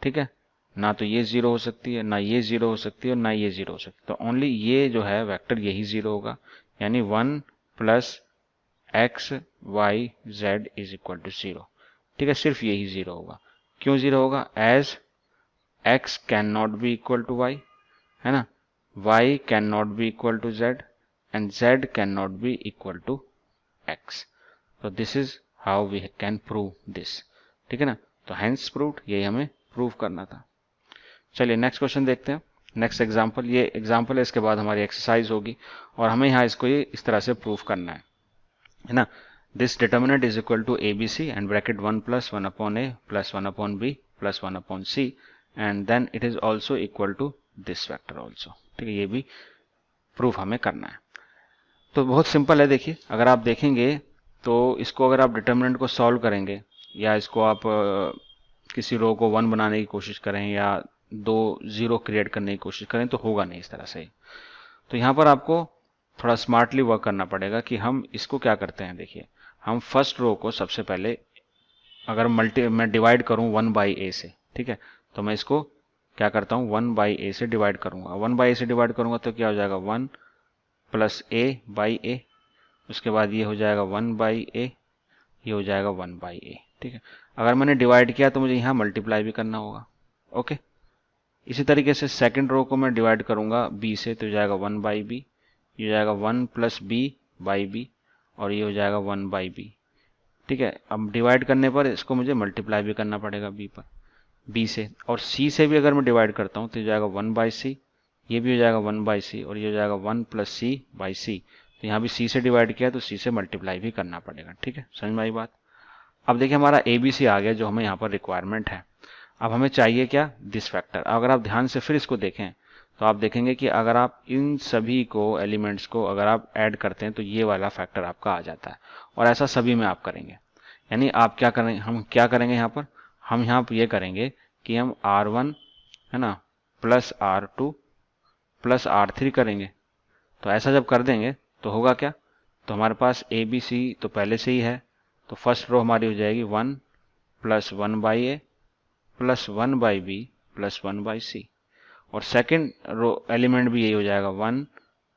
ठीक है, ना तो ये 0 हो सकती है, ना ये 0 हो सकती है और ना ये 0 हो सकती है, तो ओनली ये जो है वेक्टर यही 0 होगा, यानी 1 plus x Y Z is equal to 0। ठीक है, सिर्फ यही 0 होगा। क्यों 0 होगा, as x can not be equal to y, है ना, y can not be equal to z and z can not be equal to x। तो this is how we can prove this. ठीक है ना, तो हेंस प्रूव्ड, यही हमें prove करना था। चलिए नेक्स्ट क्वेश्चन देखते हैं, नेक्स्ट एग्जाम्पल। ये एग्जाम्पल है, इसके बाद हमारी एक्सरसाइज होगी और हमें यहाँ इसको ये इस तरह से प्रूव करना है ना। This determinant is equal to a B c and bracket 1 plus 1 upon a plus 1 upon b plus 1 upon c and then it is also equal to this vector also. ठीक है, ये भी प्रूफ हमें करना है। तो बहुत सिंपल है, देखिए अगर आप देखेंगे तो इसको अगर आप डिटर्मिनेंट को सॉल्व करेंगे या इसको आप किसी रो को 1 बनाने की कोशिश करें या 2 0 क्रिएट करने की कोशिश करें तो होगा नहीं इस तरह से। तो यहाँ पर आपको थोड़ा स्मार्टली वर्क करना पड़ेगा कि हम इसको क्या करते हैं। देखिए, हम फर्स्ट रो को सबसे पहले अगर मैं डिवाइड करूं 1 बाई ए से, ठीक है, तो मैं इसको क्या करता हूं 1 बाई ए से डिवाइड करूंगा। 1 बाई ए से डिवाइड करूंगा तो क्या हो जाएगा 1 प्लस ए बाई ए, उसके बाद ये हो जाएगा 1 बाई ए, ये हो जाएगा 1 बाई ए। ठीक है, अगर मैंने डिवाइड किया तो मुझे यहाँ मल्टीप्लाई भी करना होगा। ओके, इसी तरीके से सेकंड रो को मैं डिवाइड करूंगा बी से, तो हो जाएगा 1/b, ये हो जाएगा 1 + b/b, और ये हो जाएगा 1/b। ठीक है, अब डिवाइड करने पर इसको मुझे मल्टीप्लाई भी करना पड़ेगा बी से, और सी से भी अगर मैं डिवाइड करता हूँ तो हो जाएगा 1/c, ये भी हो जाएगा 1/c, और ये हो जाएगा 1 + c/c। तो यहाँ भी सी से डिवाइड किया तो सी से मल्टीप्लाई भी करना पड़ेगा। ठीक है, समझ में आई बात। अब देखिए हमारा ABC आ गया जो हमें यहाँ पर रिक्वायरमेंट है। अब हमें चाहिए क्या, दिस फैक्टर। अगर आप ध्यान से फिर इसको देखें तो आप देखेंगे कि अगर आप इन सभी को एलिमेंट्स को अगर आप ऐड करते हैं तो ये वाला फैक्टर आपका आ जाता है, और ऐसा सभी में आप करेंगे। यानी आप क्या करेंगे, हम क्या करेंगे यहाँ पर, हम यहाँ पर ये करेंगे कि हम R1 है ना प्लस R2 प्लस R3 करेंगे। तो ऐसा जब कर देंगे तो होगा क्या, तो हमारे पास ABC तो पहले से ही है, तो फर्स्ट रो हमारी हो जाएगी 1 + 1/a plus 1/b plus 1/c, और सेकंड रो एलिमेंट भी यही हो जाएगा 1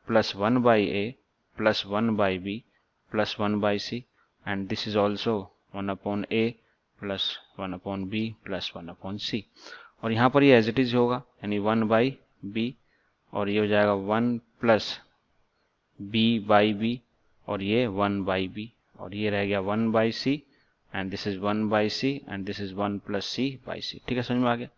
+ 1/a plus 1/b plus 1/c, and this is also 1/a plus 1/b plus 1/c। और यहाँ पर ये एज इट इज होगा, यानी 1/b, और ये हो जाएगा 1 + b/b, और ये 1/b, और ये रह गया 1/c, and this is 1/c, and this is 1 + c/c। ठीक है, समझ में आ गया।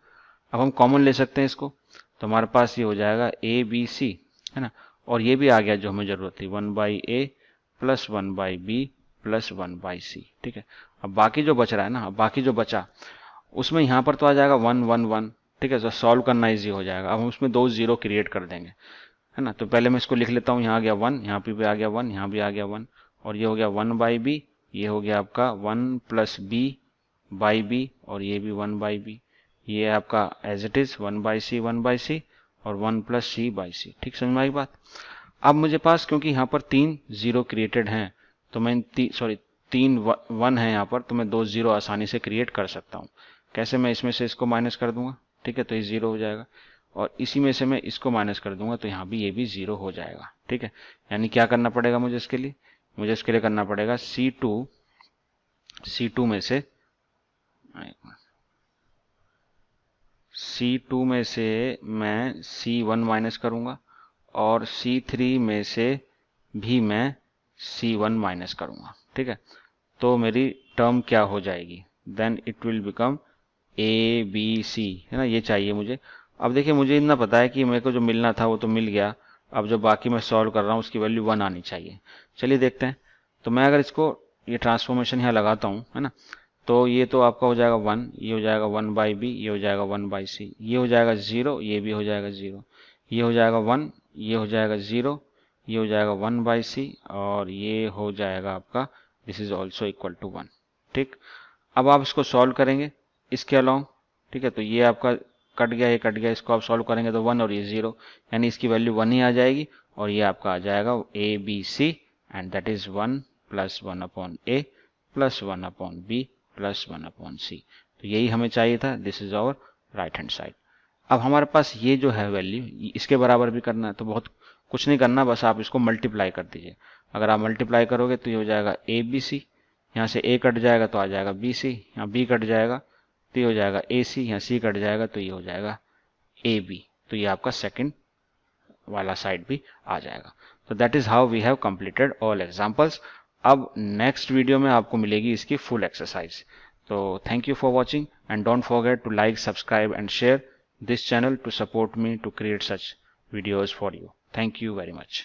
अब हम कॉमन ले सकते हैं इसको, तो हमारे पास ये हो जाएगा ABC है ना, और ये भी आ गया जो हमें जरूरत थी 1/a plus 1/b plus 1/c। ठीक है, अब बाकी जो बच रहा है ना, बाकी जो बचा उसमें यहाँ पर तो आ जाएगा 1 1 1। ठीक है, तो सॉल्व करना इजी हो जाएगा। अब हम उसमें 2 0 क्रिएट कर देंगे, है ना। तो पहले मैं इसको लिख लेता हूँ, यहाँ आ गया 1, यहाँ पे भी आ गया 1, यहाँ भी आ गया 1, और ये हो गया 1/b, ये हो गया आपका 1 + b/b, और ये भी 1/b, ये आपका एज इट इज 1/c और 1 + c/c। ठीक, समझ में आई बात। अब मुझे पास क्योंकि यहाँ पर 3 0 क्रिएटेड हैं, तो मैं 3 1 है यहाँ पर, तो मैं 2 0 आसानी से क्रिएट कर सकता हूँ। कैसे, मैं इसमें से इसको माइनस कर दूंगा, ठीक है, तो ये 0 हो जाएगा, और इसी में से मैं इसको माइनस कर दूंगा तो यहाँ भी ये भी 0 हो जाएगा। ठीक है, यानी क्या करना पड़ेगा मुझे इसके लिए, मुझे इसके लिए करना पड़ेगा C2 में से मैं C1 माइनस करूंगा, और C3 में से भी मैं C1 माइनस करूंगा। ठीक है, तो मेरी टर्म क्या हो जाएगी, then it will become ABC, है ना, ये चाहिए मुझे। अब देखिए मुझे इतना पता है कि मेरे को जो मिलना था वो तो मिल गया, अब जो बाकी मैं सॉल्व कर रहा हूँ उसकी वैल्यू 1 आनी चाहिए। चलिए देखते हैं। तो मैं अगर इसको ये ट्रांसफॉर्मेशन यहाँ लगाता हूँ, है ना, तो ये तो आपका हो जाएगा 1, ये हो जाएगा 1/b, ये हो जाएगा 1/c, ये हो जाएगा 0, ये भी हो जाएगा 0, ये हो जाएगा 1, ये हो जाएगा 0, ये हो जाएगा 1/c, और ये हो जाएगा आपका this is also equal to 1। ठीक, अब आप इसको सॉल्व करेंगे इसके अलावा। ठीक है, तो ये आपका कट गया, ये कट गया, इसको आप सॉल्व करेंगे तो 1 और ये 0, यानी इसकी वैल्यू 1 ही आ जाएगी, और ये आपका आ जाएगा ABC, and that is 1 + 1/a plus 1/b plus 1/c। तो यही हमें चाहिए था, this is our right hand side. अब हमारे पास ये जो है वैल्यू इसके बराबर भी करना है, तो बहुत कुछ नहीं करना, बस आप इसको मल्टीप्लाई कर दीजिए। अगर आप मल्टीप्लाई करोगे तो ये हो जाएगा ABC, यहाँ से A कट जाएगा तो आ जाएगा BC, यहाँ B कट जाएगा तो ये हो जाएगा AC, यहाँ C कट जाएगा तो ये हो जाएगा AB। तो ये आपका सेकंड वाला साइड भी आ जाएगा। तो that is how we have completed all examples. अब नेक्स्ट वीडियो में आपको मिलेगी इसकी फुल एक्सरसाइज। तो thank you for watching, and don't forget to like, subscribe and share this channel to support me to create such videos for you. Thank you very much.